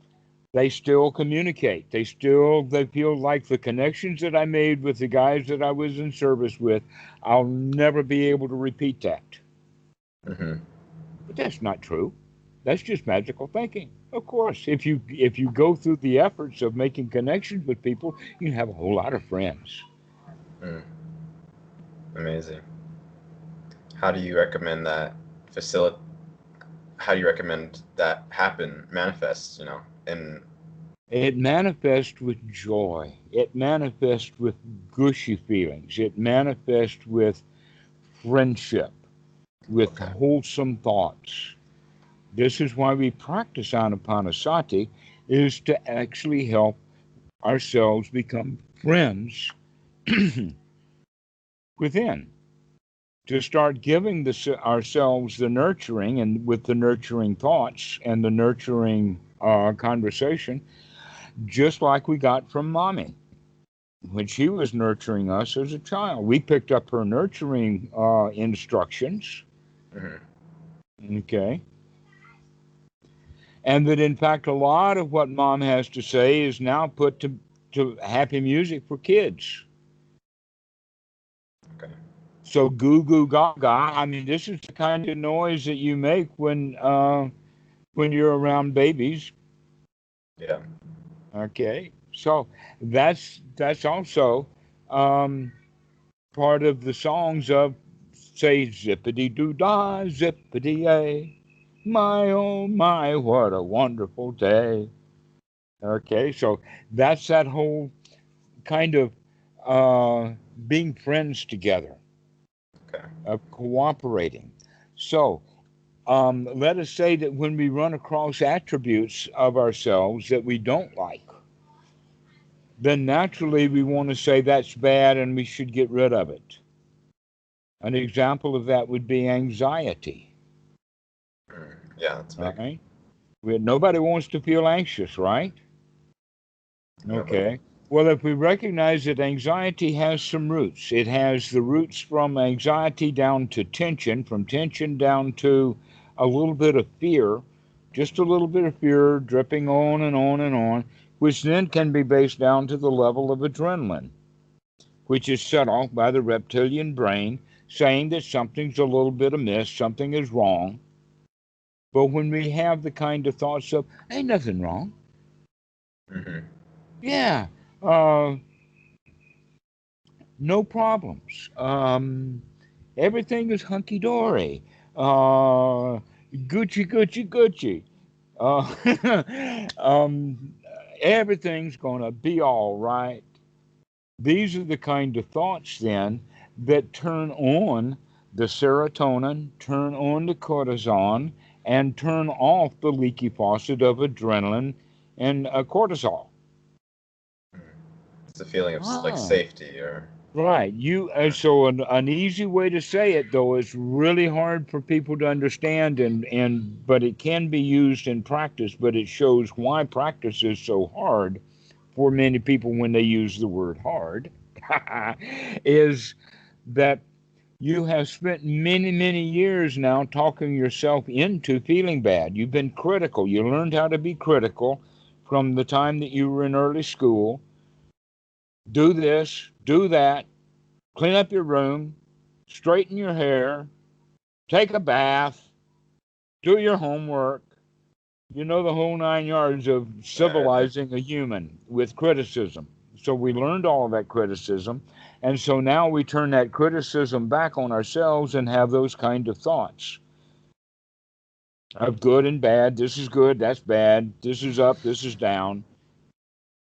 they still communicate. They feel like the connections that I made with the guys that I was in service with, I'll never be able to repeat that. Mm-hmm. But that's not true. That's just magical thinking. Of course, if you go through the efforts of making connections with people, you have a whole lot of friends. Mm. Amazing. How do you recommend that manifest, It manifests with joy. It manifests with gushy feelings. It manifests with friendship, with wholesome thoughts. This is why we practice Anapanasati, is to actually help ourselves become friends within. To start giving ourselves the nurturing, and with the nurturing thoughts and the nurturing conversation, just like we got from Mommy when she was nurturing us as a child. We picked up her nurturing instructions. Mm-hmm. Okay. And that, in fact, a lot of what Mom has to say is now put to happy music for kids. Okay. So goo goo gaga. I mean, this is the kind of noise that you make when you're around babies. Yeah. Okay, so that's also um, part of the songs of, say, zippity doo dah, zippity a, my oh my, what a wonderful day. Okay, so that's that whole kind of being friends together, Okay. cooperating. So let us say that when we run across attributes of ourselves that we don't like, then naturally we want to say that's bad and we should get rid of it. An example of that would be anxiety. Yeah, that's big. Right? Nobody wants to feel anxious, right? Nobody. Okay. Well, if we recognize that anxiety has some roots, it has the roots from anxiety down to tension, from tension down to a little bit of fear, just a little bit of fear dripping on and on and on, which then can be based down to the level of adrenaline, which is set off by the reptilian brain saying that something's a little bit amiss, something is wrong. But when we have the kind of thoughts of, ain't nothing wrong. Mm-hmm. Yeah, no problems. Everything is hunky dory. Gucci, Gucci, Gucci. Um, everything's going to be all right. These are the kind of thoughts then that turn on the serotonin, turn on the cortisone, and turn off the leaky faucet of adrenaline and cortisol. It's a feeling of like Ah, safety or. right. So an easy way to say it though is really hard for people to understand, and but it can be used in practice. But it shows why practice is so hard for many people when they use the word hard. Is that you have spent many, many years now talking yourself into feeling bad. You've been critical. You learned how to be critical from the time that you were in early school. Do this, do that, clean up your room, straighten your hair, take a bath, do your homework. You know, the whole 9 yards of Yeah. civilizing a human with criticism. So we learned all of that criticism. And so now we turn that criticism back on ourselves and have those kind of thoughts of good and bad. This is good, that's bad. This is up, this is down.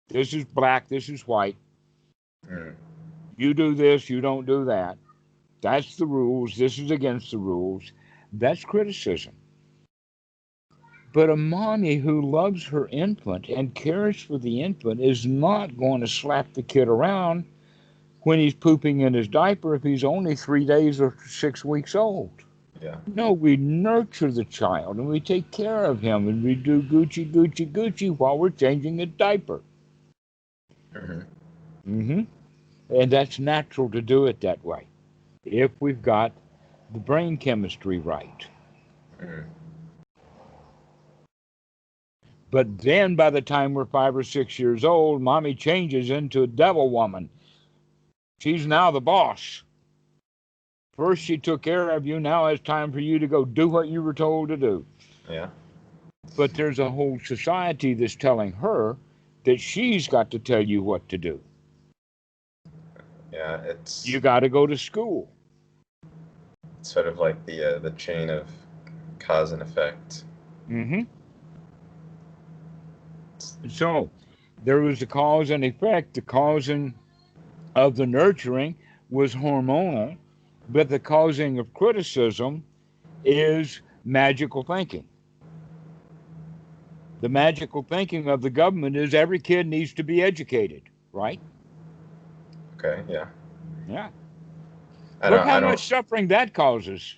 This is black, this is white. Mm. You do this, you don't do that. That's the rules, this is against the rules. That's criticism. But a mommy who loves her infant and cares for the infant is not going to slap the kid around when he's pooping in his diaper if he's only 3 days or 6 weeks old. Yeah. No, we nurture the child and we take care of him and we do Gucci, Gucci, Gucci while we're changing a diaper. Mm-hmm. hmm And that's natural to do it that way if we've got the brain chemistry right. Mm-hmm. But then by the time we're 5 or 6 years old, mommy changes into a devil woman. She's now the boss. First, she took care of you. Now it's time for you to go do what you were told to do. Yeah. But there's a whole society that's telling her that she's got to tell you what to do. Yeah. You got to go to school. It's sort of like the chain of cause and effect. Mm-hmm. So there was a cause and effect. The causing of the nurturing was hormonal, but the causing of criticism is magical thinking. The magical thinking of the government is every kid needs to be educated, right? Okay. Yeah. Yeah. I Look don't. how I don't. much suffering that causes.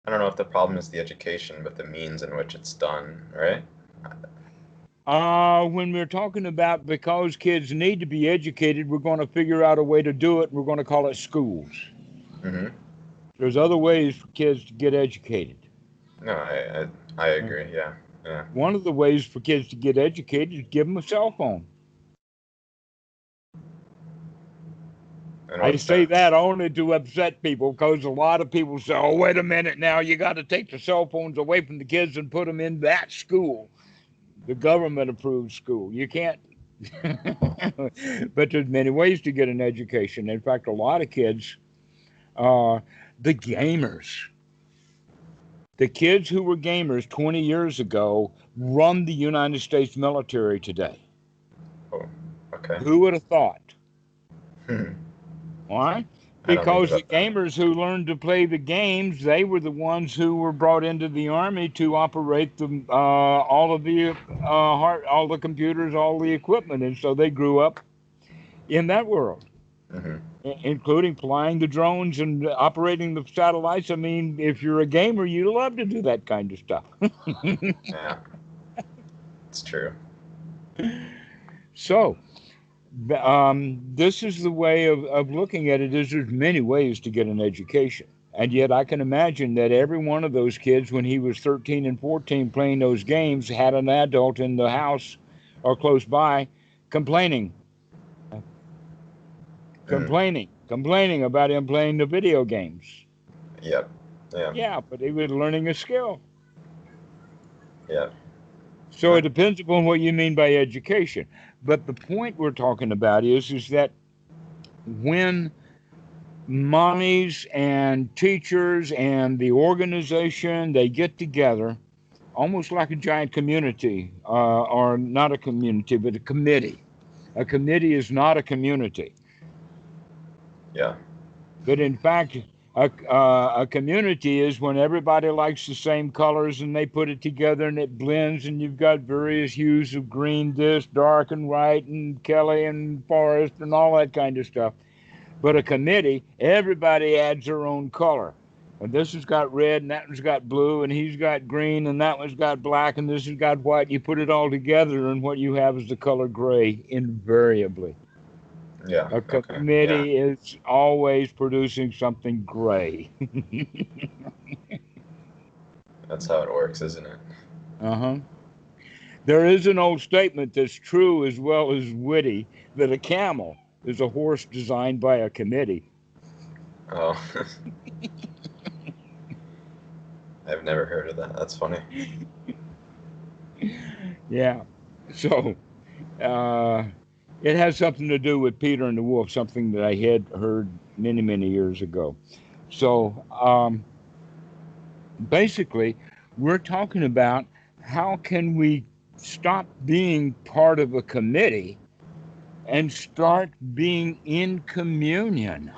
I don't know if the problem is the education, but the means in which it's done. Right. When we're talking about because kids need to be educated, we're going to figure out a way to do it. We're going to call it schools. Mm-hmm. There's other ways for kids to get educated. No, I agree. Yeah. Yeah. One of the ways for kids to get educated is give them a cell phone. And I what's say that? that only to upset people, because a lot of people say, oh, wait a minute now, you got to take the cell phones away from the kids and put them in that school, the government approved school. You can't. But there's many ways to get an education. In fact, a lot of kids, the gamers, the kids who were gamers 20 years ago run the United States military today. Oh, okay. Who would have thought? Hmm. Why? I don't think Because the about that. gamers who learned to play the games, they were the ones who were brought into the army to operate all of the all the computers, all the equipment, and so they grew up in that world, Hmm. including flying the drones and operating the satellites. I mean, if you're a gamer, you love to do that kind of stuff. Yeah, it's true. So, this is the way of looking at it. Is there's many ways to get an education. And yet I can imagine that every one of those kids, when he was 13 and 14 playing those games, had an adult in the house or close by complaining, Mm. complaining about him playing the video games. Yep. Yeah. Yeah, but he was learning a skill. Yeah. So it depends upon what you mean by education. But the point we're talking about is that when mommies and teachers and the organization, they get together almost like a giant community, or not a community, but a committee. A committee is not a community, Yeah. but in fact, a community is when everybody likes the same colors and they put it together and it blends, and you've got various hues of green, this, dark and white, and Kelly and forest and all that kind of stuff. But a committee, everybody adds their own color. And this has got red, and that one's got blue, and he's got green, and that one's got black, and this has got white. You put it all together, and what you have is the color gray, invariably. Yeah. A Okay. Yeah. committee is always producing something gray. That's how it works, isn't it? Uh-huh. There is an old statement that's true as well as witty, that a camel is a horse designed by a committee. Oh. I've never heard of that. That's funny. Yeah. So, it has something to do with Peter and the Wolf, something that I had heard many, many years ago. So, basically, we're talking about how can we stop being part of a committee and start being in communion.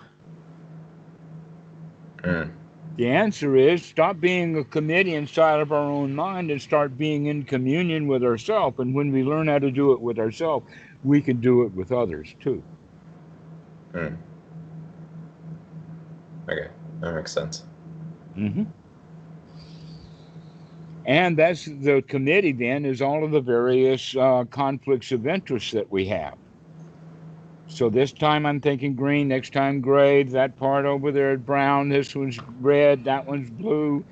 Mm. The answer is stop being a committee inside of our own mind and start being in communion with ourselves. And when we learn how to do it with ourselves, we can do it with others too. Mm. Okay, that makes sense. Mm-hmm. And that's the committee then is all of the various conflicts of interest that we have. So this time I'm thinking green, next time gray, that part over there is brown, this one's red, that one's blue.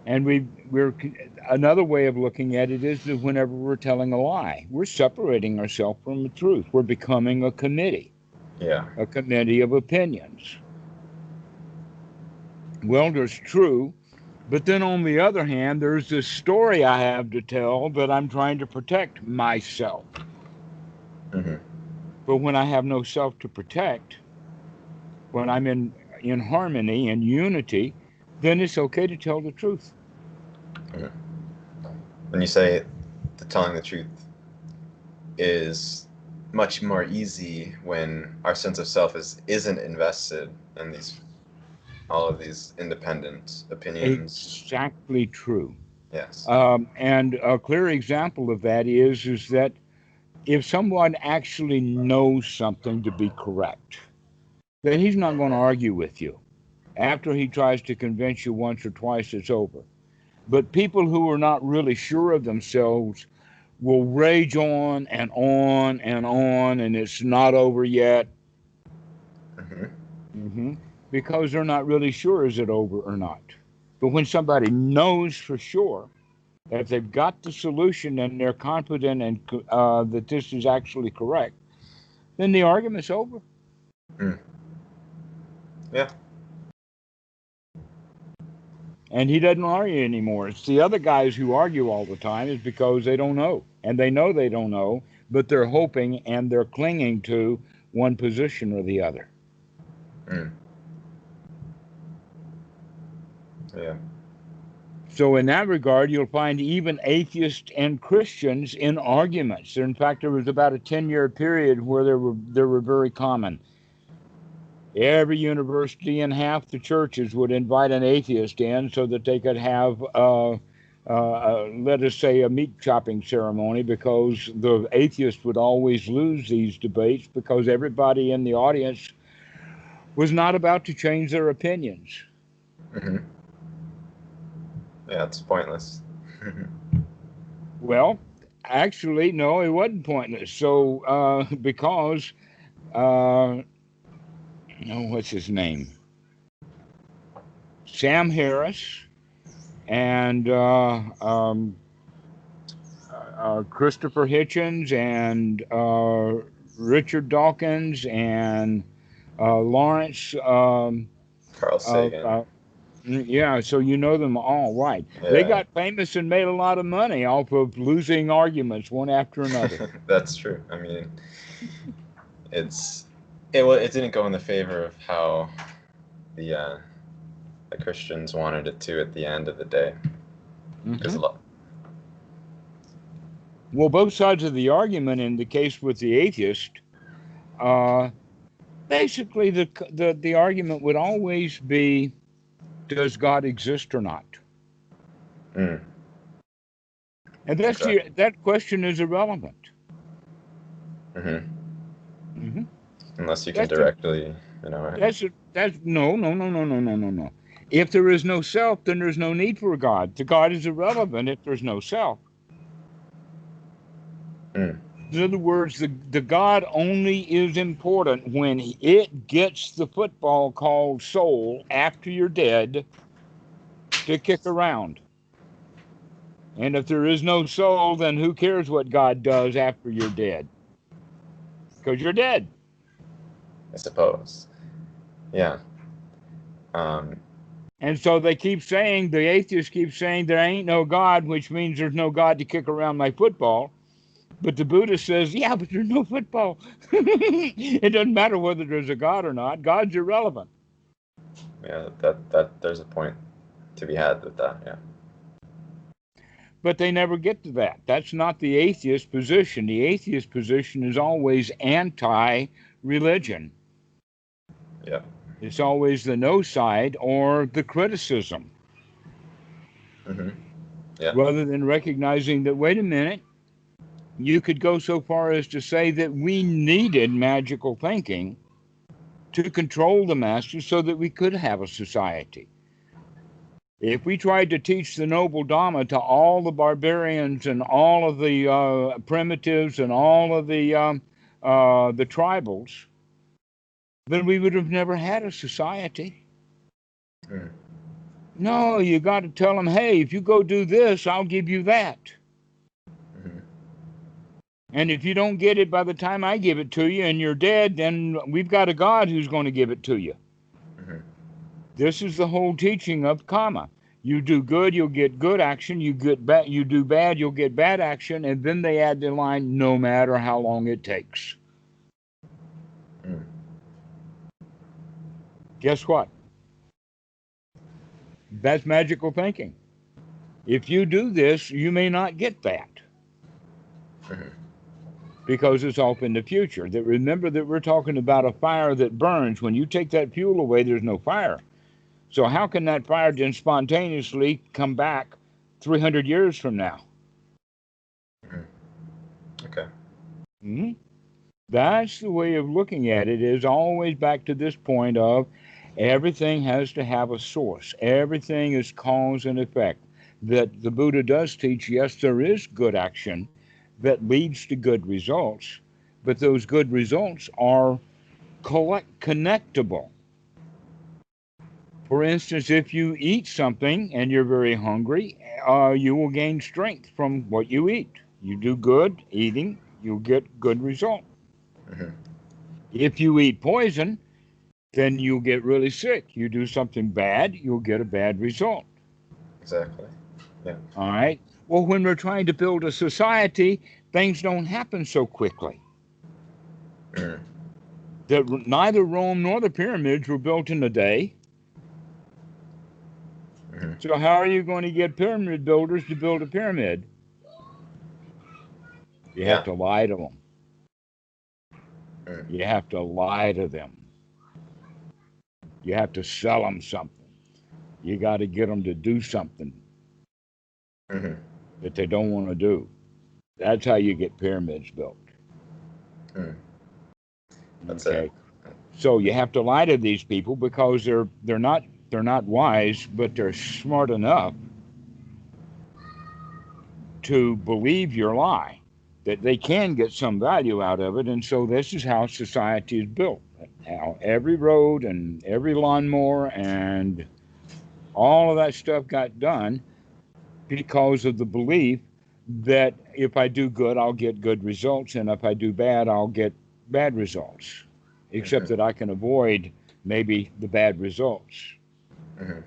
And we're another way of looking at it is that whenever we're telling a lie, we're separating ourselves from the truth. We're becoming a committee of opinions. Well, there's true, but then on the other hand, there's this story I have to tell that I'm trying to protect myself. Mm-hmm. But when I have no self to protect, when I'm in harmony and unity, then it's okay to tell the truth. Mm-hmm. When you say that telling the truth is much more easy when our sense of self isn't invested in all of these independent opinions. Exactly true. Yes. And a clear example of that is that if someone actually knows something to be correct, then he's not going to argue with you. After he tries to convince you once or twice, it's over. But people who are not really sure of themselves will rage on and on and on, and it's not over yet. Mm-hmm. Mm-hmm. Because they're not really sure is it over or not. But when somebody knows for sure that they've got the solution and they're confident and that this is actually correct, then the argument's over. Mm. Yeah. And he doesn't argue anymore. It's the other guys who argue all the time is because they don't know. And they know they don't know, but they're hoping and they're clinging to one position or the other. Mm. Yeah. So in that regard, you'll find even atheists and Christians in arguments. In fact, there was about a 10-year period where they were very common. Every university and half the churches would invite an atheist in so that they could have, let us say, a meat chopping ceremony, because the atheist would always lose these debates because everybody in the audience was not about to change their opinions. Mm-hmm. Yeah, it's pointless. Well, actually, no, it wasn't pointless. So, because, what's his name? Sam Harris and Christopher Hitchens and Richard Dawkins and Lawrence. Carl Sagan. Yeah, so you know them all, right? They Yeah. got famous and made a lot of money off of losing arguments one after another. That's true. I mean, it didn't go in the favor of how the Christians wanted it to at the end of the day. Because Mm-hmm. Well, both sides of the argument, in the case with the atheist, basically the argument would always be, does God exist or not? Mm. And Exactly. that question is irrelevant. Mm-hmm. Mm-hmm. Unless you can That's a, directly, that's no. If there is no self, then there's no need for God. The God is irrelevant if there's no self. Mm. In other words, the God only is important when it gets the football called soul after you're dead to kick around. And if there is no soul, then who cares what God does after you're dead? Because you're dead. I suppose. Yeah. Um, And so they keep saying, the atheists keep saying, there ain't no God, which means there's no God to kick around my football. But the Buddha says, yeah, but there's no football. It doesn't matter whether there's a God or not. God's irrelevant. yeah, that there's a point to be had with that. Yeah. But they never get to that. That's not the atheist position. The atheist position is always anti-religion. Yeah. It's always the no side or the criticism, Mm-hmm. Yeah. rather than recognizing that, wait a minute, you could go so far as to say that we needed magical thinking to control the masses so that we could have a society. If we tried to teach the noble Dhamma to all the barbarians and all of the primitives and all of the tribals, then we would have never had a society. Mm. No, you got to tell them, hey, if you go do this, I'll give you that. Mm-hmm. And if you don't get it by the time I give it to you and you're dead, then we've got a God who's going to give it to you. Mm-hmm. This is the whole teaching of karma. You do good, you'll get good action. You do bad, you'll get bad action. And then they add the line, no matter how long it takes. Mm. Guess what? That's magical thinking. If you do this, you may not get that. Mm-hmm. Because it's off in the future. That remember that we're talking about a fire that burns. When you take that fuel away, there's no fire. So how can that fire then spontaneously come back 300 years from now? Mm-hmm. Okay. Mm-hmm. That's the way of looking at it, is always back to this point of everything has to have a source. Everything is cause and effect. That the Buddha does teach, yes, there is good action that leads to good results, but those good results are connectable. For instance, if you eat something and you're very hungry, you will gain strength from what you eat. You do good eating, you'll get good result. Mm-hmm. If you eat poison, then you'll get really sick. You do something bad, you'll get a bad result. Exactly. Yeah. All right. Well, when we're trying to build a society, things don't happen so quickly. Mm. That neither Rome nor the pyramids were built in a day. Mm-hmm. So how are you going to get pyramid builders to build a pyramid? You have to lie to them. Mm. You have to lie to them. You have to sell them something. You got to get them to do something Mm-hmm. that they don't want to do. That's how you get pyramids built. Mm. That's Okay. it. So you have to lie to these people because they're not wise, but they're smart enough to believe your lie, that they can get some value out of it. And so this is how society is built. How every road and every lawnmower and all of that stuff got done because of the belief that if I do good, I'll get good results, and if I do bad, I'll get bad results. Except Mm-hmm. that I can avoid maybe the bad results. Mm-hmm.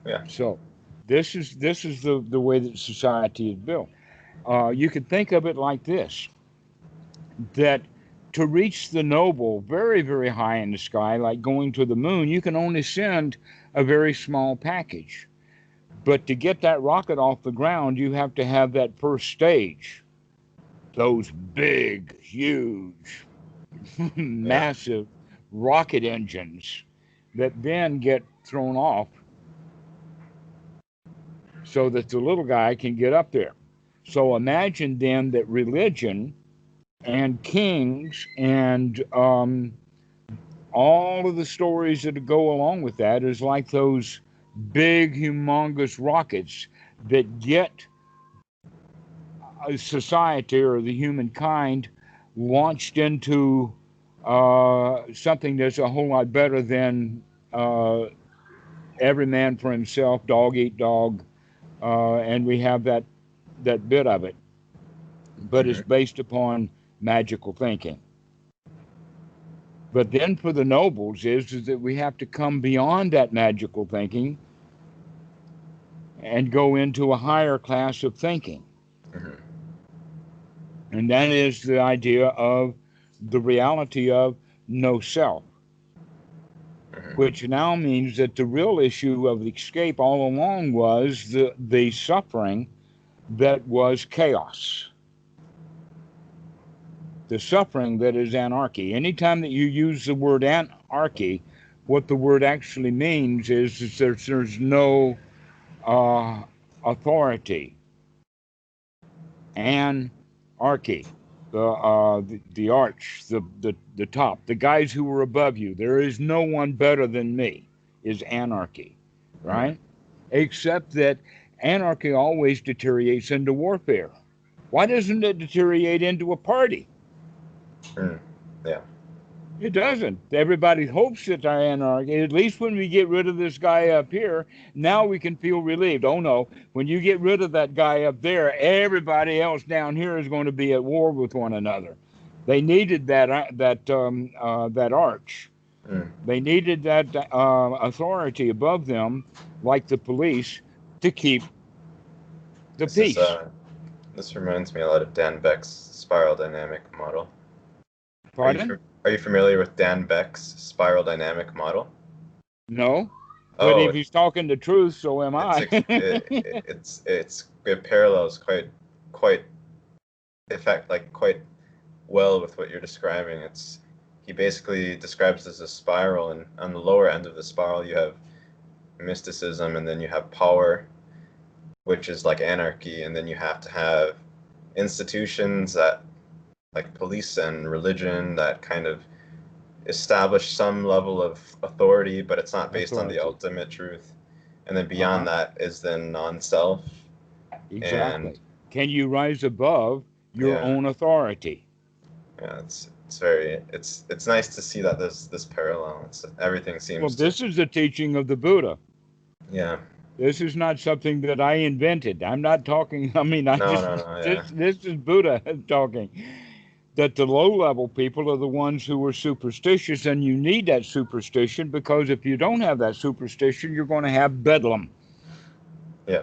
Yeah. So this is the way that society is built. You could think of it like this: that to reach the noble very, very high in the sky, like going to the moon, you can only send a very small package. But to get that rocket off the ground, you have to have that first stage. Those big, huge, Yeah. massive rocket engines that then get thrown off so that the little guy can get up there. So imagine then that religion and kings and all of the stories that go along with that is like those big, humongous rockets that get a society or the humankind launched into something that's a whole lot better than uh, every man for himself, dog eat dog, and we have that bit of it, but it's Mm-hmm. based upon magical thinking. But then for the nobles is that we have to come beyond that magical thinking and go into a higher class of thinking. Mm-hmm. And that is the idea of the reality of no self, Mm-hmm. which now means that the real issue of escape all along was the suffering that was chaos, the suffering that is anarchy. Anytime that you use the word anarchy, what the word actually means is there's no authority. Anarchy, the arch, the top, the guys who were above you. There is no one better than me. Is anarchy, Mm-hmm. right? Except that anarchy always deteriorates into warfare. Why doesn't it deteriorate into a party? Mm. Yeah. It doesn't. Everybody hopes that they're anarchy. At least when we get rid of this guy up here, now we can feel relieved. Oh no, when you get rid of that guy up there, everybody else down here is going to be at war with one another. They needed that arch. Mm. They needed that authority above them, like the police, to keep the This is peace. this reminds me a lot of Dan Beck's spiral dynamic model. Pardon? Are you familiar with Dan Beck's spiral dynamic model? No. But Oh, if he's talking the truth, so am I. it parallels quite quite well with what you're describing. He basically describes this as a spiral, and on the lower end of the spiral you have mysticism, and then you have power, which is like anarchy, and then you have to have institutions that like police and religion that kind of establish some level of authority, but it's not based on the Authority. ultimate truth. And then beyond Uh-huh. that is then non-self. And Exactly. Can you rise above your yeah, own authority? yeah, it's very it's nice to see that there's this parallel. Everything Well, seems to, this is the teaching of the Buddha. yeah. This is not something that I invented. I'm not talking, I mean, I No, just, no, no, yeah. this is Buddha talking. that the low-level people are the ones who are superstitious, and you need that superstition, because if you don't have that superstition, you're going to have bedlam. Yeah.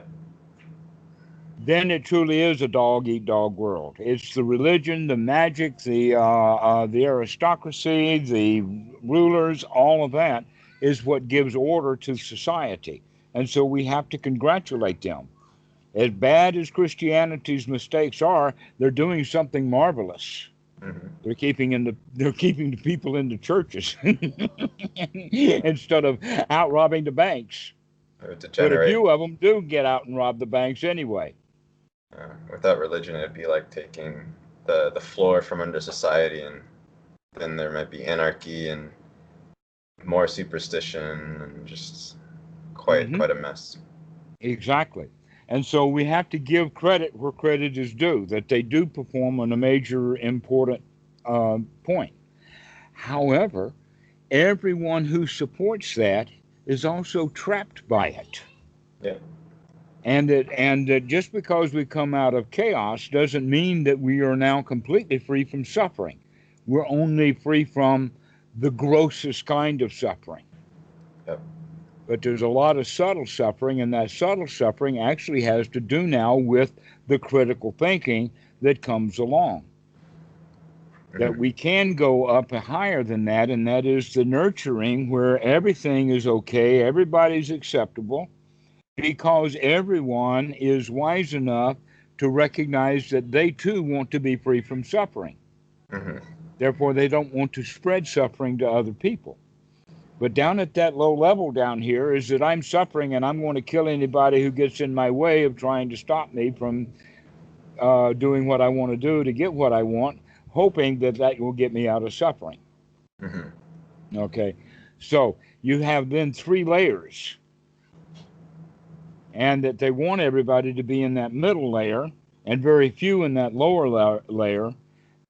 Then it truly is a dog-eat-dog world. It's the religion, the magic, the aristocracy, the rulers, all of that is what gives order to society. And so we have to congratulate them. As bad as Christianity's mistakes are, they're doing something marvelous. Mm-hmm. They're keeping the people in the churches instead of out robbing the banks. But a few of them do get out and rob the banks anyway. Without religion, it'd be like taking the floor from under society, and then there might be anarchy and more superstition and just quite a mess. Exactly. And so we have to give credit where credit is due, that they do perform on a major important point. However, everyone who supports that is also trapped by it. Yeah. And that just because we come out of chaos doesn't mean that we are now completely free from suffering. We're only free from the grossest kind of suffering. Yep. But there's a lot of subtle suffering, and that subtle suffering actually has to do now with the critical thinking that comes along. Mm-hmm. That we can go up higher than that, and that is the nurturing, where everything is okay, everybody's acceptable, because everyone is wise enough to recognize that they too want to be free from suffering. Mm-hmm. Therefore, they don't want to spread suffering to other people. But down at that low level down here is that I'm suffering, and I'm going to kill anybody who gets in my way of trying to stop me from doing what I want to do to get what I want, hoping that that will get me out of suffering. Mm-hmm. Okay, so you have then 3 layers, and that they want everybody to be in that middle layer and very few in that lower layer,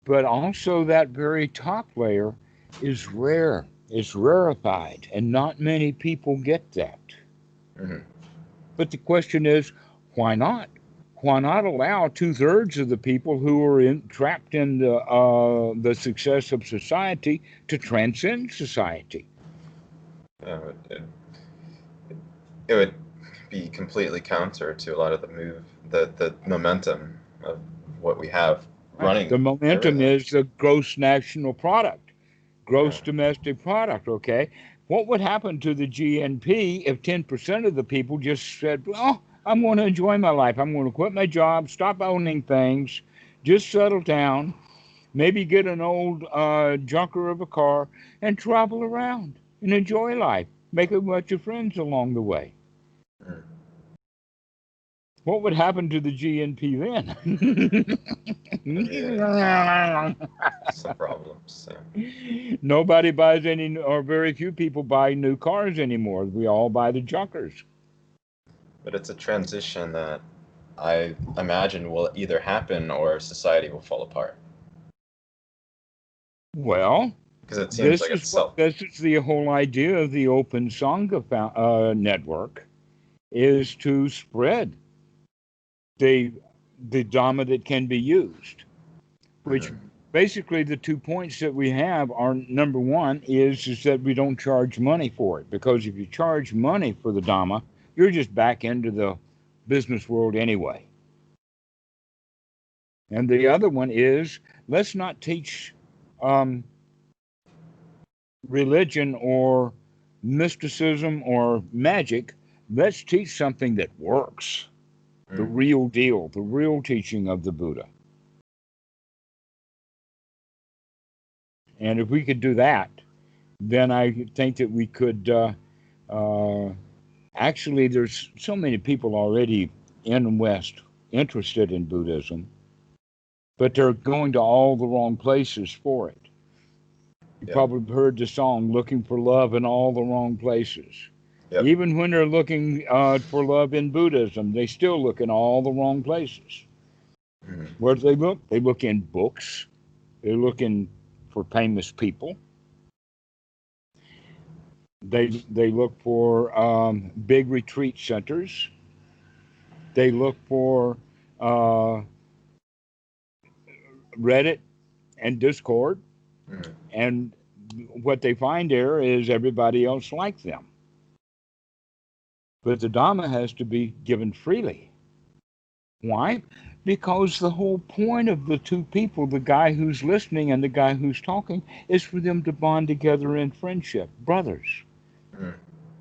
but also that very top layer is rare. It's rarefied, and not many people get that. Mm-hmm. But the question is, why not? Why not allow 2/3 of the people who are trapped in the success of society to transcend society? It would be completely counter to a lot of the momentum of what we have running. The momentum is the gross national product. Gross domestic product, okay? What would happen to the GNP if 10% of the people just said, well, I'm going to enjoy my life. I'm going to quit my job, stop owning things, just settle down, maybe get an old junker of a car and travel around and enjoy life, make a bunch of friends along the way. What would happen to the GNP then? Some problems. Yeah. Nobody buys any, or very few people buy new cars anymore. We all buy the junkers. But it's a transition that I imagine will either happen or society will fall apart. Well, because it seems this is the whole idea of the Open Sangha network, is to spread the Dhamma that can be used, which basically the 2 points that we have are, number one is that we don't charge money for it, because if you charge money for the Dhamma, you're just back into the business world anyway. And the other one is, let's not teach religion or mysticism or magic. Let's teach something that works. The real deal, the real teaching of the Buddha. And if we could do that, then I think that we could, actually, there's so many people already in the West interested in Buddhism, but they're going to all the wrong places for it. You probably heard the song, Looking for Love in All the Wrong Places. Yep. Even when they're looking for love in Buddhism, they still look in all the wrong places. Where do they look? They look in books. They're looking for famous people. They look for big retreat centers. They look for Reddit and discord. Mm. And what they find there is everybody else like them. But the Dhamma has to be given freely. Why? Because the whole point of the two people, the guy who's listening and the guy who's talking, is for them to bond together in friendship, brothers. Mm.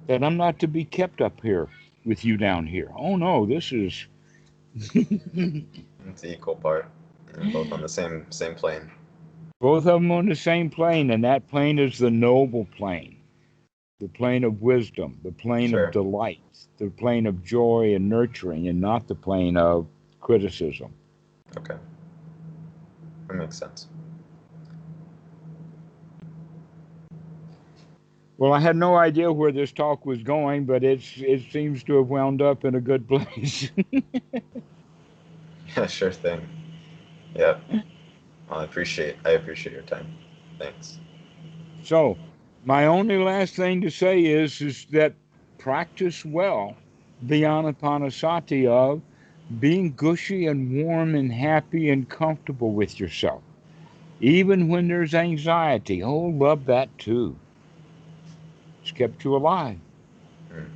That I'm not to be kept up here with you down here. Oh no, this is It's the equal part. Both on the same plane. both of them on the same plane, and that plane is the noble plane, the plane of wisdom, the plane of Sure. delight, the plane of joy and nurturing, and not the plane of criticism. Okay. That makes sense. Well, I had no idea where this talk was going, but it seems to have wound up in a good place. Yeah, sure thing. Yep. Well, I appreciate your time. Thanks. So, my only last thing to say is that practice well the anapanasati of being gushy and warm and happy and comfortable with yourself. Even when there's anxiety, oh, love that too. It's kept you alive. Mm.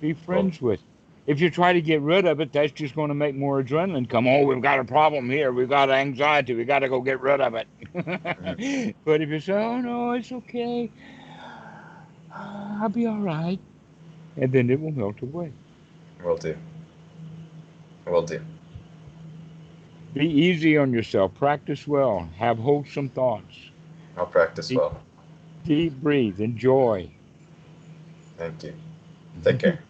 Be Well, friends with. If you try to get rid of it, that's just going to make more adrenaline come. Oh, we've got a problem here. We've got anxiety. We got to go get rid of it. mm. But if you say, oh, no, it's okay, I'll be all right, and then it will melt away. Will do. Will do. Be easy on yourself. Practice well. Have wholesome thoughts. I'll practice Deep, well. deep breathe. Enjoy. Thank you. Take care.